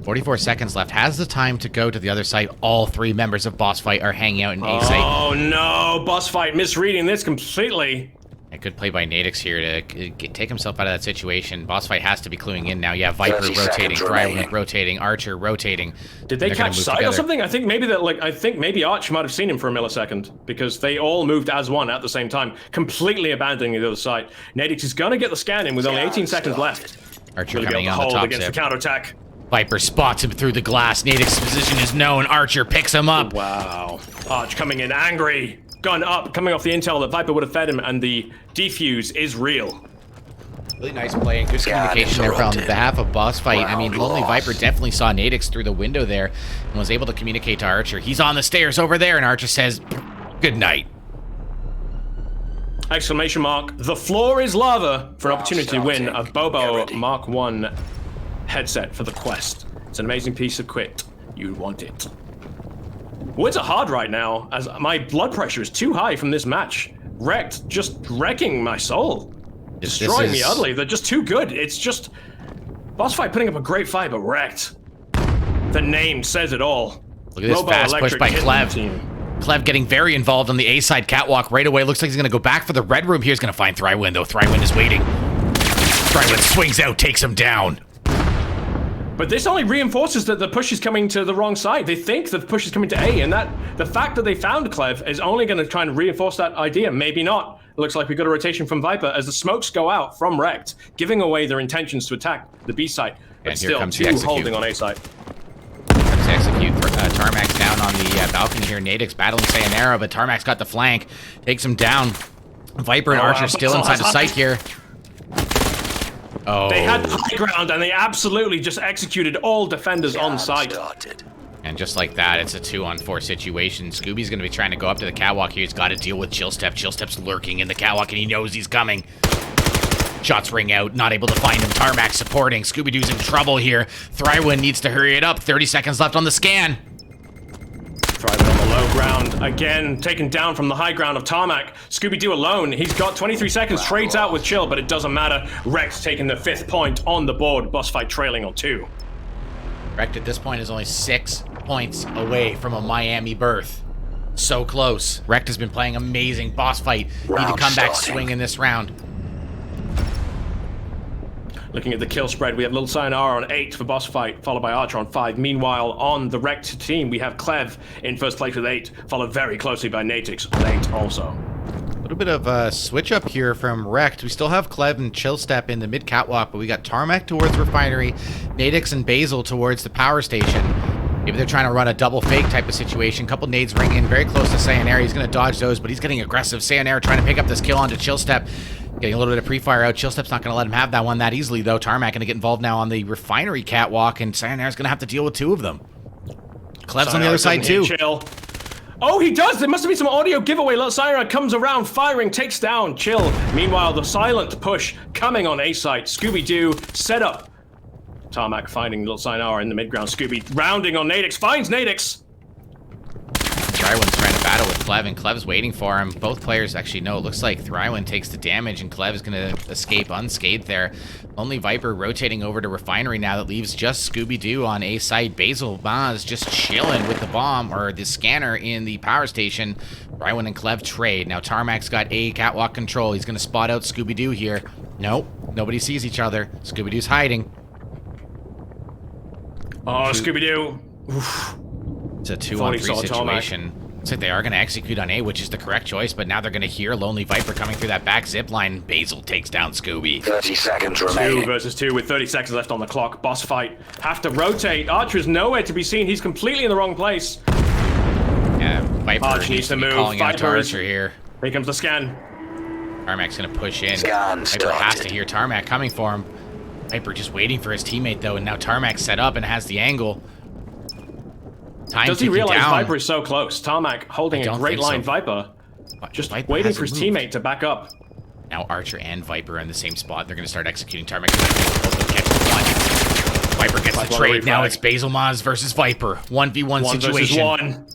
44 seconds left. Has the time to go to the other site. All 3 members of Bossfight are hanging out in A site. Oh, no. Bossfight misreading this completely. A good play by Nadix here to take himself out of that situation. Bossfight has to be cluing in now. Yeah, Viper rotating, Thrywin rotating, Archer rotating. Did they catch sight or something? I think maybe Arch might have seen him for a millisecond because they all moved as one at the same time, completely abandoning the other side. Nadix is gonna get the scan in with only 18 seconds left. Archer coming on the top against zip. the counterattack. Viper spots him through the glass. Nadix's position is known. Archer picks him up. Wow. Arch coming in angry. Gun up, coming off the intel that Viper would have fed him, and the defuse is real. Really nice play and good communication there from behalf of Bossfight. I mean, Lonely Viper definitely saw Nadix through the window there and was able to communicate to Archer. He's on the stairs over there, and Archer says, good night. Exclamation mark, the floor is lava, for an opportunity to win a Bobo Mark 1 headset for the Quest. It's an amazing piece of kit. You want it. Words are hard right now, as my blood pressure is too high from this match. R.E.K.T just wrecking my soul. Destroying me utterly. They're just too good. It's just... Bossfight putting up a great fight, but R.E.K.T. The name says it all. Look at this fast push by Clev. Clev getting very involved on the A-side catwalk right away. Looks like he's going to go back for the red room here. He's going to find Thrywin, though. Thrywin is waiting. Thrywin swings out, takes him down. But this only reinforces that the push is coming to the wrong side. They think the push is coming to A, and that the fact that they found Clev is only going to try and reinforce that idea. Maybe not. It looks like we got a rotation from Viper as the smokes go out from R.E.K.T, giving away their intentions to attack the B site. But And here still, comes the two execute. holding on A site. Comes to execute. Tarmac down on the balcony here. Nadix battling Sayonara, but Tarmac's got the flank. Takes him down. Viper and Archer still inside the site here. Oh. They had high ground and they absolutely just executed all defenders on site. And just like that, it's a 2-on-4 situation. Scooby's going to be trying to go up to the catwalk here. He's got to deal with Chillstep. Chillstep's lurking in the catwalk, and he knows he's coming. Shots ring out, not able to find him. Tarmac supporting. Scooby-Doo's in trouble here. Thrywin needs to hurry it up. 30 seconds left on the scan. Thrywin on the low ground. Again, taken down from the high ground of Tarmac. Scooby-Doo alone. He's got 23 seconds. Trades out with Chill, but it doesn't matter. R.E.K.T taking the 5th point on the board. Bossfight trailing on 2. R.E.K.T at this point is only 6 points away from a Miami berth. So close. R.E.K.T has been playing amazing. Bossfight need to come back swinging this round. Looking at the kill spread, we have Little Sayonara on 8 for Bossfight, followed by Archer on 5. Meanwhile, on the R.E.K.T team, we have Clev in first place with 8, followed very closely by Natix with 8 also. A little bit of a switch up here from R.E.K.T. We still have Clev and Chillstep in the mid catwalk, but we got Tarmac towards Refinery, Nadix and Basil towards the power station. Maybe they're trying to run a double fake type of situation. Couple nades ring in very close to Sayonara. He's going to dodge those, but he's getting aggressive. Sayonara trying to pick up this kill onto Chillstep. Getting a little bit of pre-fire out. Chillstep's not going to let him have that one that easily, though. Tarmac going to get involved now on the Refinery catwalk, and Sayonara's going to have to deal with 2 of them. Clev's on the other side, too. Chill. Oh, he does! There must have been some audio giveaway. Little Sayonara comes around, firing, takes down Chill. Meanwhile, the silent push coming on A site. Scooby-Doo set up. Tarmac finding Little Sayonara in the mid-ground. Scooby rounding on Nadix, finds Nadix. Thrywin's trying to battle with Clev, and Clev's waiting for him. Both players actually know. It looks like Thrywin takes the damage, and Clev is going to escape unscathed there. Only Viper rotating over to Refinery now. That leaves just Scooby-Doo on A site. Basil Maz just chilling with the bomb, or the scanner in the power station. Thrywin and Clev trade. Now Tarmac's got A catwalk control. He's going to spot out Scooby-Doo here. Nope, nobody sees each other. Scooby-Doo's hiding. Oh, Scooby-Doo. It's a 2-on-3 situation. Looks like they are going to execute on A, which is the correct choice, but now they're going to hear Lonely Viper coming through that back zip line. Basil takes down Scooby. 30 seconds remaining. 2 versus 2 with 30 seconds left on the clock. Bossfight have to rotate. Archer's nowhere to be seen. He's completely in the wrong place. Yeah, Viper Archer needs to move. Calling out to Viper Archer here. Here comes the scan. Tarmac's going to push in. Scan Viper has to started. hear Tarmac coming for him. Viper just waiting for his teammate, though, and now Tarmac's set up and has the angle. Time Does he ticking realize down. Viper is so close? Tarmac holding I a don't great think line so. Viper. Just Viper waiting hasn't for his moved. teammate to back up. Now Archer and Viper are in the same spot. They're going to start executing Tarmac. Both of them catch one. Viper gets the trade. Now it's Basil Maz versus Viper. 1v1 1 situation. versus 1.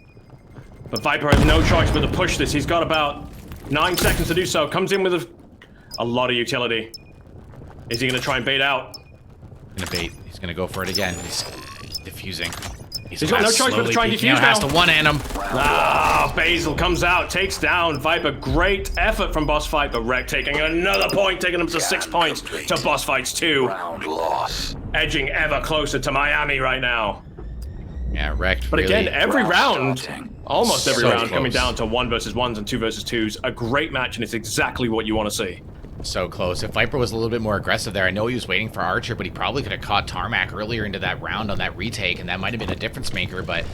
But Viper has no choice but to push this. He's got about 9 seconds to do so. Comes in with a lot of utility. Is he going to try and bait out? Gonna bait. He's gonna go for it again. He's diffusing. He's got no choice but to try and defuse Has now. to one-hand him. Ah, Basil comes out, takes down Viper. Great effort from Bossfight, but R.E.K.T taking another point, taking him to 6 points to Bossfight's 2. Round loss. Edging ever closer to Miami right now. Yeah, R.E.K.T. But really, again, every round, starting. almost every So round, coming close. down to 1 versus 1s and 2 versus 2s. A great match, and it's exactly what you want to see. so close. If Viper was a little bit more aggressive there, I know he was waiting for Archer, but he probably could have caught Tarmac earlier into that round on that retake, and that might have been a difference maker, but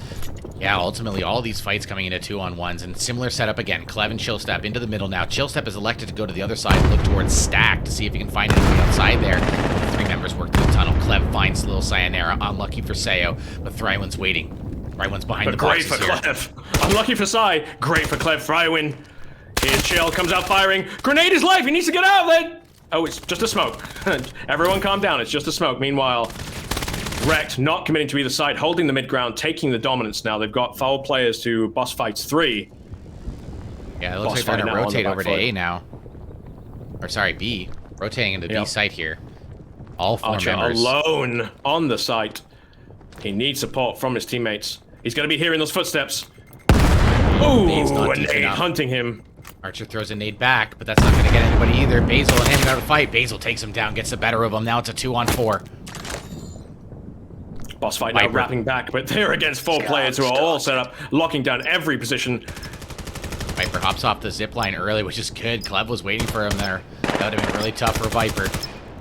yeah, ultimately all these fights coming into 2-on-1s, and similar setup again. Clev and Chillstep into the middle now. Chillstep is elected to go to the other side and look towards Stack to see if he can find anything outside there. The 3 members work through the tunnel. Clev finds Little Sayonara, unlucky for Sayo, but Thrywin's waiting. Thrywin's behind But the great boxes for here. Clev. Unlucky for Sai. Great for Clev. Thrywin. Here's Chill. Comes out firing. Grenade his life. He needs to get out then. Oh, it's just a smoke. Everyone calm down. It's just a smoke. Meanwhile, R.E.K.T not committing to either side, holding the mid ground, taking the dominance now. They've got foul players to Bossfight's 3. Yeah, it looks like they're Bossfight going to now on the rotate back over to foot. A now. Or sorry, B. Rotating into B Yep. site here. All 4 Archer members. alone on the site. He needs support from his teammates. He's going to be hearing those footsteps. Ooh, Nade's not a deep nade enough. hunting him. Archer throws a nade back, but that's not going to get anybody either. Basil and him out of fight. Basil takes him down, gets the better of him. Now it's a 2-on-4. Bossfight now wrapping back, but they're against 4 players who are all set up, locking down every position. Viper hops off the zipline early, which is good. Clev was waiting for him there. That would have been really tough for Viper.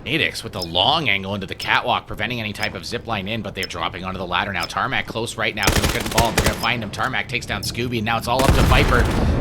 R.E.K.T with the long angle into the catwalk, preventing any type of zipline in, but they're dropping onto the ladder now. Tarmac close right now, so they couldn't fall. They're going to find him. Tarmac takes down Scooby, and now it's all up to Viper.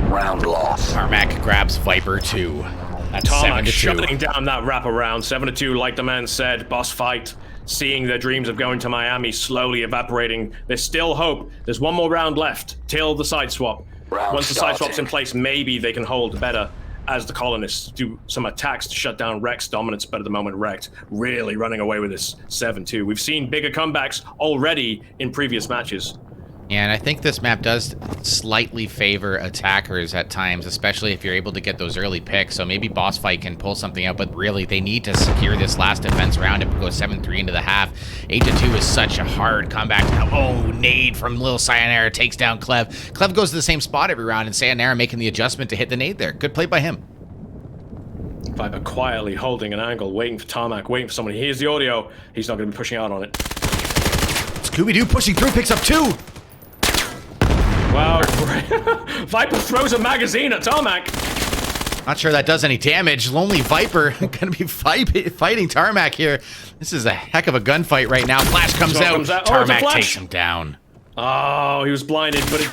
Round loss. Tarmac grabs Viper 2. That's 7-2. Shutting down that wraparound. 7-2, like the man said. Bossfight, seeing their dreams of going to Miami slowly evaporating. There's still hope. There's one more round left till the side swap. Once the side swap's in place, maybe they can hold better as the colonists do some attacks to shut down R.E.K.T's dominance. But at the moment, R.E.K.T really running away with this 7-2. We've seen bigger comebacks already in previous matches. Yeah, and I think this map does slightly favor attackers at times, especially if you're able to get those early picks. So maybe Bossfight can pull something out, but really they need to secure this last defense round. If it goes 7-3 into the half, 8-2 is such a hard comeback. Oh, nade from Lil Sayonara takes down Clev. Clev goes to the same spot every round, and Sayonara making the adjustment to hit the nade there. Good play by him. Viper quietly holding an angle, waiting for Tarmac, waiting for someone. He hears the audio. He's not going to be pushing out on it. Scooby-Doo pushing through, picks up 2. Wow. Viper throws a magazine at Tarmac. Not sure that does any damage. Lonely Viper going to be fighting Tarmac here. This is a heck of a gunfight right now. Flash comes out. Tarmac takes him down. Oh, he was blinded, but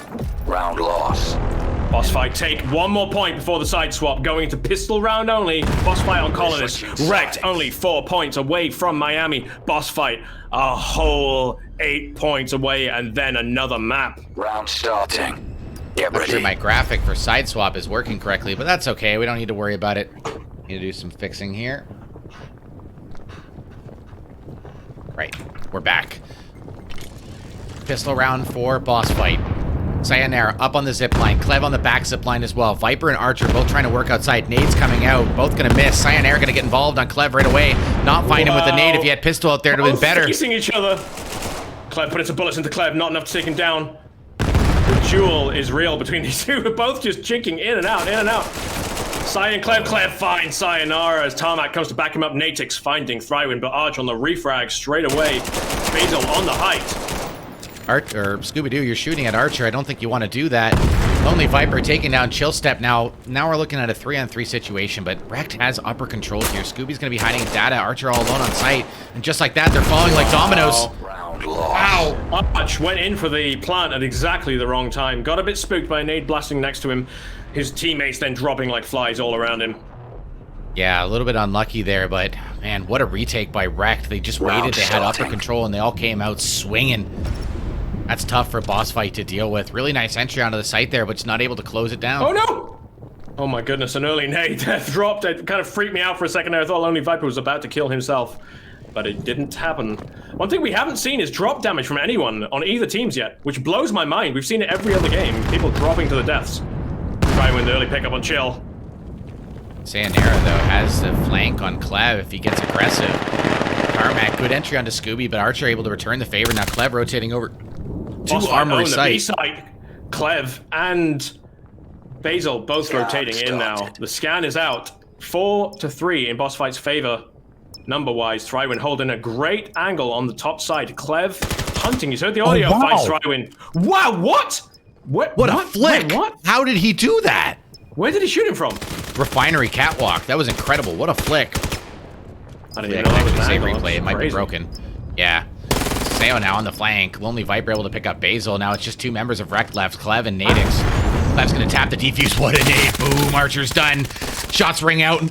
round loss. Bossfight take one more point before the side swap, going into pistol round only. Bossfight on colonists. R.E.K.T only 4 points away from Miami. Bossfight a whole 8 points away, and then another map. Round starting. Get ready. Not sure my graphic for side swap is working correctly, but that's okay. We don't need to worry about it. Need to do some fixing here. Right, we're back. Pistol round for Bossfight. Sayonara up on the zipline. Clev on the back zipline as well. Viper and Archer both trying to work outside. Nade's coming out. Both going to miss. Sayonara going to get involved on Clev right away. Not find him with the nade. If he had pistol out there, it would have been better. Facing each other. Clev putting some bullets into Clev. Not enough to take him down. The duel is real between these two. We're both just chinking in and out, in and out. Sai and Clev. Clev finds Sayonara as Tarmac comes to back him up. Natix finding Thrywin, but Arch on the refrag straight away. Basil on the height. Scooby-Doo, you're shooting at Archer. I don't think you want to do that. Lonely Viper taking down Chill Step. Now we're looking at a 3-on-3 situation, but R.E.K.T has upper control here. Scooby's going to be hiding data. Archer all alone on site. And just like that, they're falling like dominoes. Wow. Arch went in for the plant at exactly the wrong time. Got a bit spooked by a nade blasting next to him. His teammates then dropping like flies all around him. Yeah, a little bit unlucky there, but man, what a retake by R.E.K.T. They just waited. They had upper control, and they all came out swinging. That's tough for Bossfight to deal with. Really nice entry onto the site there, but just not able to close it down. Oh no! Oh my goodness, an early nade that dropped. It kind of freaked me out for a second there. I thought Lonely Viper was about to kill himself, but it didn't happen. One thing we haven't seen is drop damage from anyone on either teams yet, which blows my mind. We've seen it every other game. People dropping to the deaths. Try with the early pickup on Chill. Sayonara, though, has the flank on Clev if he gets aggressive. Tarmac, good entry onto Scooby, but Archer able to return the favor. Now Clev rotating over to Armory site. B-side, Clev and Basil both rotating in now. The scan is out. 4-3 in Bossfight's favor. Number-wise, Thrywin holding a great angle on the top side. Clev hunting. You heard the audio. Finds Thrywin. Wow, what? What a flick! Wait, what? How did he do that? Where did he shoot him from? Refinery catwalk. That was incredible. What a flick. I didn't even know that was an save angle. replay. It might be Crazy. broken. Yeah. Sayo now on the flank. Lonely Viper able to pick up Basil. Now it's just 2 members of R.E.K.T left. Clev and Natix. Clev's gonna tap the defuse. What a nade. Boom. Archer's done. Shots ring out. Wow.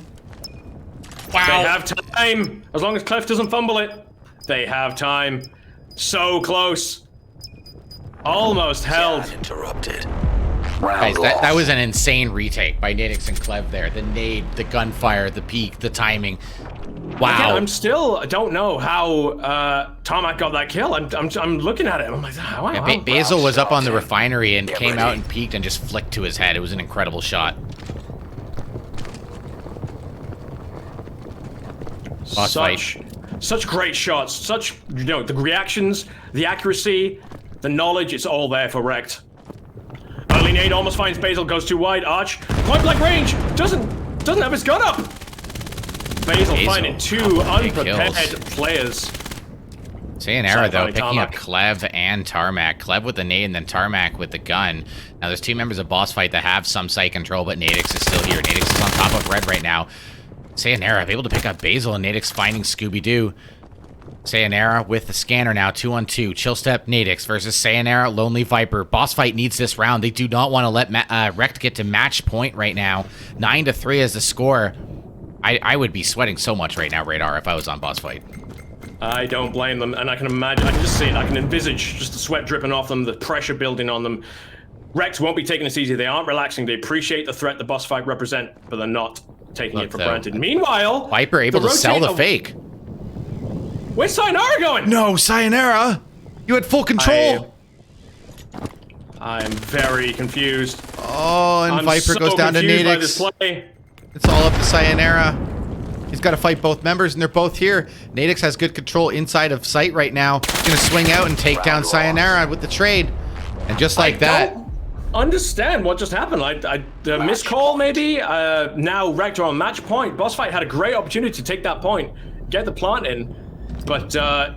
They have time. As long as Clev doesn't fumble it. They have time. So close. Almost held. Interrupted. Guys, that was an insane retake by Natix and Clev there. The nade, the gunfire, the peak, the timing. Wow. Again, I don't know how Tarmac got that kill. I'm looking at it. I'm like, wow. Yeah, Basil was up on the refinery and came out and peeked and just flicked to his head. It was an incredible shot. Such great shots. Such, the reactions, the accuracy, the knowledge. It's all there for R.E.K.T. Early nade almost finds Basil, goes too wide. Arch, point blank range, doesn't have his gun up. Basil finding 2 unprepared players. Sayonara, though, picking up Clev and Tarmac. Clev with the nade and then Tarmac with the gun. Now, there's two members of Bossfight that have some sight control, but Nadix is still here. Nadix is on top of Red right now. Sayonara able to pick up Basil, and Nadix finding Scooby-Doo. Sayonara with the scanner now, 2-on-2. Chill Step, Nadix versus Sayonara, Lonely Viper. Bossfight needs this round. They do not want to let R.E.K.T get to match point right now. 9-3 is the score. I would be sweating so much right now, Radar, if I was on Bossfight. I don't blame them, and I can imagine, I can just see it, I can envisage just the sweat dripping off them, the pressure building on them. R.E.K.T won't be taking this easy. They aren't relaxing. They appreciate the threat the Bossfight represent, but they're not taking it for granted. Meanwhile, Viper able to sell the fake. Where's Sayonara going? No, Sayonara! You had full control! I'm very confused. Oh, and Viper goes down to Nadix. It's all up to Sayonara. He's got to fight both members, and they're both here. Nadix has good control inside of sight right now. He's going to swing out and take down Sayonara with the trade. And just like that... don't understand what just happened. The missed call, maybe? Now R.E.K.T are on match point. Bossfight had a great opportunity to take that point, get the plant in. But I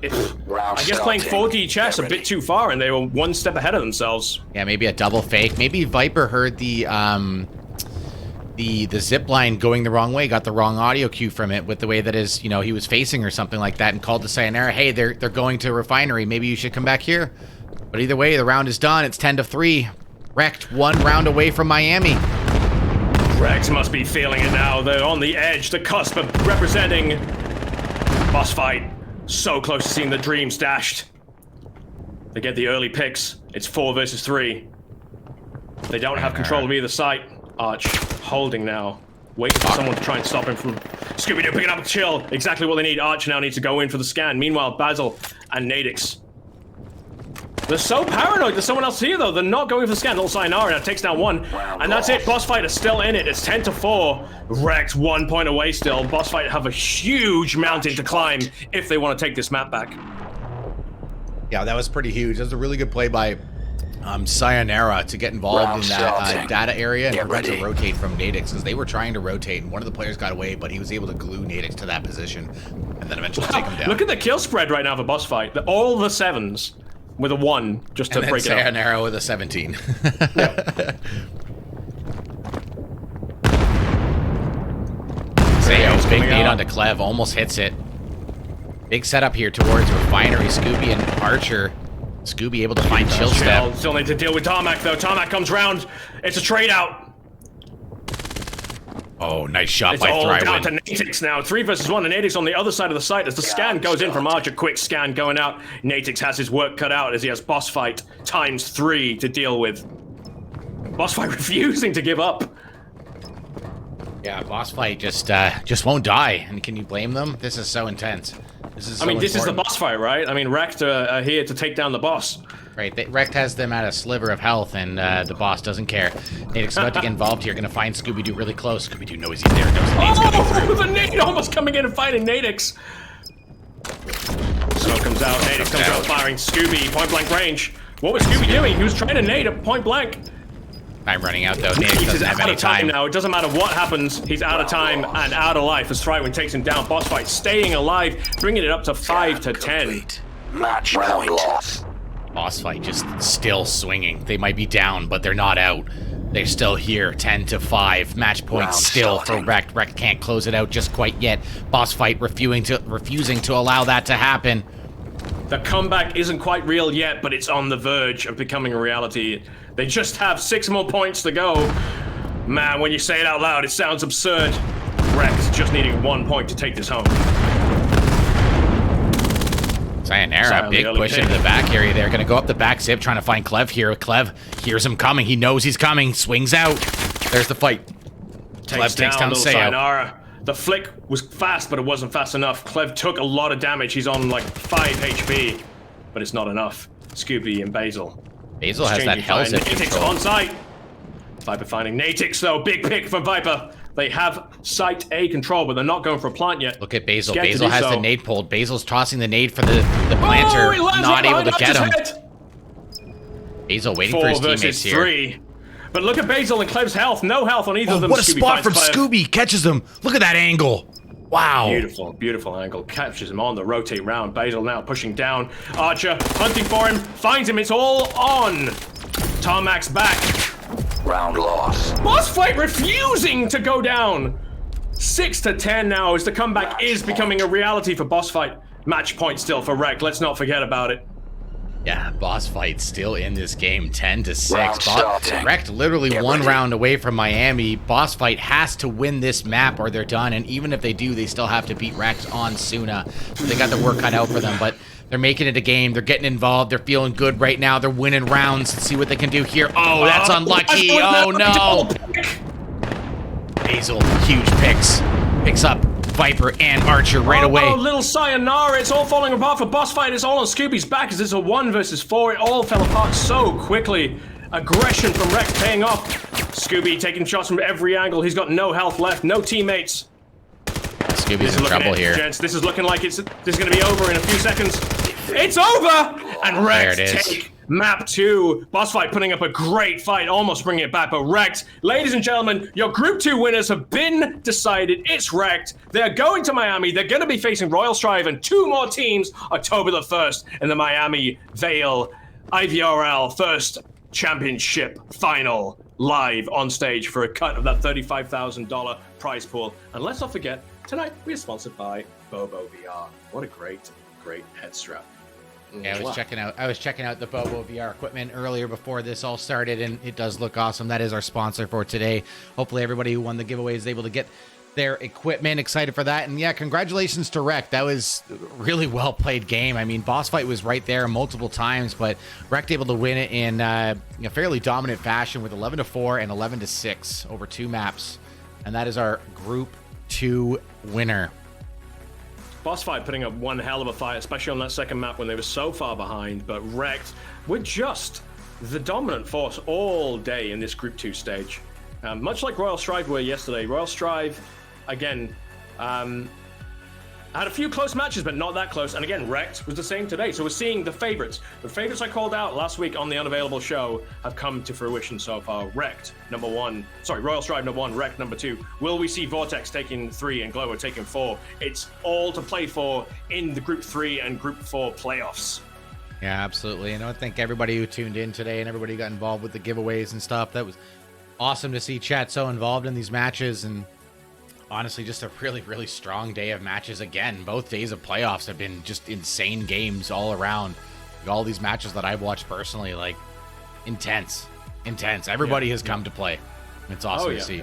guess playing 4D chess a bit too far, and they were one step ahead of themselves. Yeah, maybe a double fake. Maybe Viper heard the zip line going the wrong way, got the wrong audio cue from it with the way that is, he was facing or something like that, and called to Sayonara, hey, they're going to Refinery. Maybe you should come back here. But either way, the round is done. It's 10-3. R.E.K.T one round away from Miami. R.E.K.T must be feeling it now. They're on the edge, the cusp of representing Bossfight. So close to seeing the dreams dashed. They get the early picks. It's 4 versus 3. They don't have control of either side. Arch holding now. Waiting for someone to try and stop him from... Scooby-Doo picking up a chill. Exactly what they need. Arch now needs to go in for the scan. Meanwhile, Basil and Nadix. They're so paranoid. There's someone else here, though. They're not going for the scan. Little Sayonara now takes down one. And that's it. Bossfight is still in it. It's 10-4. R.E.K.T 1 point away still. Bossfight have a huge mountain to climb if they want to take this map back. Yeah, that was pretty huge. That was a really good play by Sayonara to get involved in that data area and prevent to rotate from Nadix, because they were trying to rotate, and one of the players got away, but he was able to glue Nadix to that position and then eventually take him down. Look at the kill spread right now for Bossfight. All the 7s with a 1 just to break it up. Sayonara with a 17. Sayo's big nade onto Clev, almost hits it. Big setup here towards Refinery. Scooby and Archer. Scooby able to find Chill Step. Still need to deal with Tarmac, though. Tarmac comes round. It's a trade out. Oh, nice shot by It's all Thrywind. down to Natix now. 3 versus 1, and Natix on the other side of the site as the scan goes in from Archer. Quick scan going out. Natix has his work cut out as he has Bossfight ×3 to deal with. Bossfight refusing to give up. Yeah, Bossfight just won't die. And can you blame them? This is so intense. This is This is the boss fight, right? R.E.K.T are here to take down the boss. Right, R.E.K.T has them at a sliver of health, and the boss doesn't care. Nadix about to get involved here, gonna find Scooby-Doo really close. Scooby-Doo knows he's there, knows the nade's coming through. The nade almost coming in and fighting Nadix. Smoke comes out, Nadix comes out firing Scooby, point blank range. What was Scooby doing? He was trying to nade at point blank. Time running out though, Nadix doesn't have any time. Now, it doesn't matter what happens, he's out of time and out of life as Thrywind takes him down. Bossfight staying alive, bringing it up to 5-10. Match point loss. Bossfight just still swinging. They might be down, but they're not out. They're still here, 10-5. Match point still for R.E.K.T. R.E.K.T can't close it out just quite yet. Bossfight refusing to allow that to happen. The comeback isn't quite real yet, but it's on the verge of becoming a reality. They just have 6 more points to go. Man, when you say it out loud, it sounds absurd. R.E.K.T just needing 1 point to take this home. Sayonara, big push into the back area there. Gonna go up the back zip, trying to find Clev here. Clev hears him coming. He knows he's coming. Swings out. There's the fight. Clev takes down Sayo. The flick was fast, but it wasn't fast enough. Clev took a lot of damage. He's on like 5 HP, but it's not enough. Scooby and Basil. Basil has that hell zip control. On site. Viper finding Natix though. Big pick from Viper. They have site A control, but they're not going for a plant yet. Look at Basil. Basil has the nade pulled. Basil's tossing the nade for the planter. Not able to get him. Basil waiting for his teammates here. 3. But look at Basil and Clev's health. No health on either of them. What a spot from Scooby. Catches him. Look at that angle. Wow. Beautiful, beautiful angle. Captures him on the rotate round. Basil now pushing down. Archer hunting for him. Finds him. It's all on. Tarmac's back. Round loss. Bossfight refusing to go down. 6-10 now as the comeback is becoming a reality for Bossfight. Match point still for R.E.K.T. Let's not forget about it. Yeah, Bossfight still in this game, 10-6. Round starting. R.E.K.T. literally Get one ready. round away from Miami. Bossfight has to win this map or they're done. And even if they do, they still have to beat R.E.K.T. on Suna. So they got the work cut out for them. But they're making it a game. They're getting involved. They're feeling good right now. They're winning rounds. Let's see what they can do here. Oh, that's unlucky. Oh, no. Basil, huge picks. Picks up Viper and Archer right away. Oh, little sayonara. It's all falling apart for Bossfight. It's all on Scooby's back as it's a 1 versus 4. It all fell apart so quickly. Aggression from R.E.K.T. paying off. Scooby taking shots from every angle. He's got no health left, no teammates. Scooby's in trouble here. Gents, this is looking like this is going to be over in a few seconds. It's over! And R.E.K.T. There it is. take map 2. Bossfight putting up a great fight, almost bringing it back, but R.E.K.T., ladies and gentlemen, your Group 2 winners have been decided. It's R.E.K.T. They're going to Miami. They're going to be facing Royal Strive and 2 more teams October the 1st in the Miami Vail IVRL First Championship Final, live on stage for a cut of that $35,000 prize pool. And let's not forget, tonight we are sponsored by Bobo VR. What a great head strap. Yeah, I was checking out the Bobo VR equipment earlier before this all started, and it does look awesome. That is our sponsor for today. Hopefully everybody who won the giveaway is able to get their equipment. Excited for that. And yeah, congratulations to R.E.K.T. That was a really well played game. I mean, Bossfight was right there multiple times, but R.E.K.T. able to win it in a fairly dominant fashion with 11-4 and 11-6 over 2 maps. And that is our Group 2 winner. Bossfight putting up one hell of a fight, especially on that second map when they were so far behind, but R.E.K.T. were just the dominant force all day in this Group 2 stage. Much like Royal Strive were yesterday. Royal Strive, again, had a few close matches, but not that close. And again, R.E.K.T. was the same today. So we're seeing the favorites. The favorites I called out last week on the Unavailable show have come to fruition so far. R.E.K.T. number 1. Sorry, Royal Strive number 1, R.E.K.T. number 2. Will we see Vortex taking 3 and Glower taking 4? It's all to play for in the Group 3 and Group 4 playoffs. Yeah, absolutely. And I thank everybody who tuned in today and everybody who got involved with the giveaways and stuff. That was awesome to see chat so involved in these matches, and honestly, just a really strong day of matches again. Both days of playoffs have been just insane games all around. All these matches that I've watched personally, like, intense. Everybody has come to play. It's awesome to see.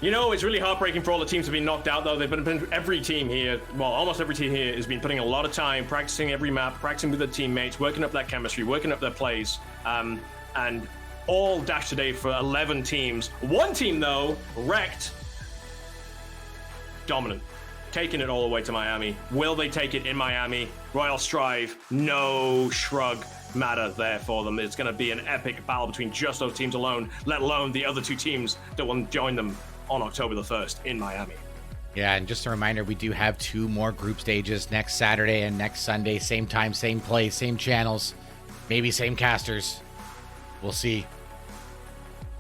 You know, it's really heartbreaking for all the teams to be knocked out, though. They've been every team here, well, almost every team here has been putting a lot of time, practicing every map, practicing with their teammates, working up that chemistry, working up their plays, and all dashed today for 11 teams. One team, though, R.E.K.T., dominant, taking it all the way to Miami. Will they take it in Miami? Royal Strive, no shrug matter there for them. It's going to be an epic battle between just those teams alone, let alone the other 2 teams that will join them on October the 1st in Miami. Yeah, and just a reminder, we do have 2 more group stages next Saturday and next Sunday. Same time, same place, same channels, maybe same casters. We'll see.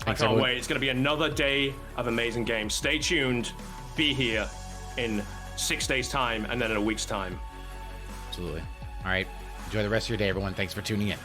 I can't wait. It's going to be another day of amazing games. Stay tuned. Be here in 6 days' time and then in a week's time. Absolutely. All right. Enjoy the rest of your day, everyone. Thanks for tuning in.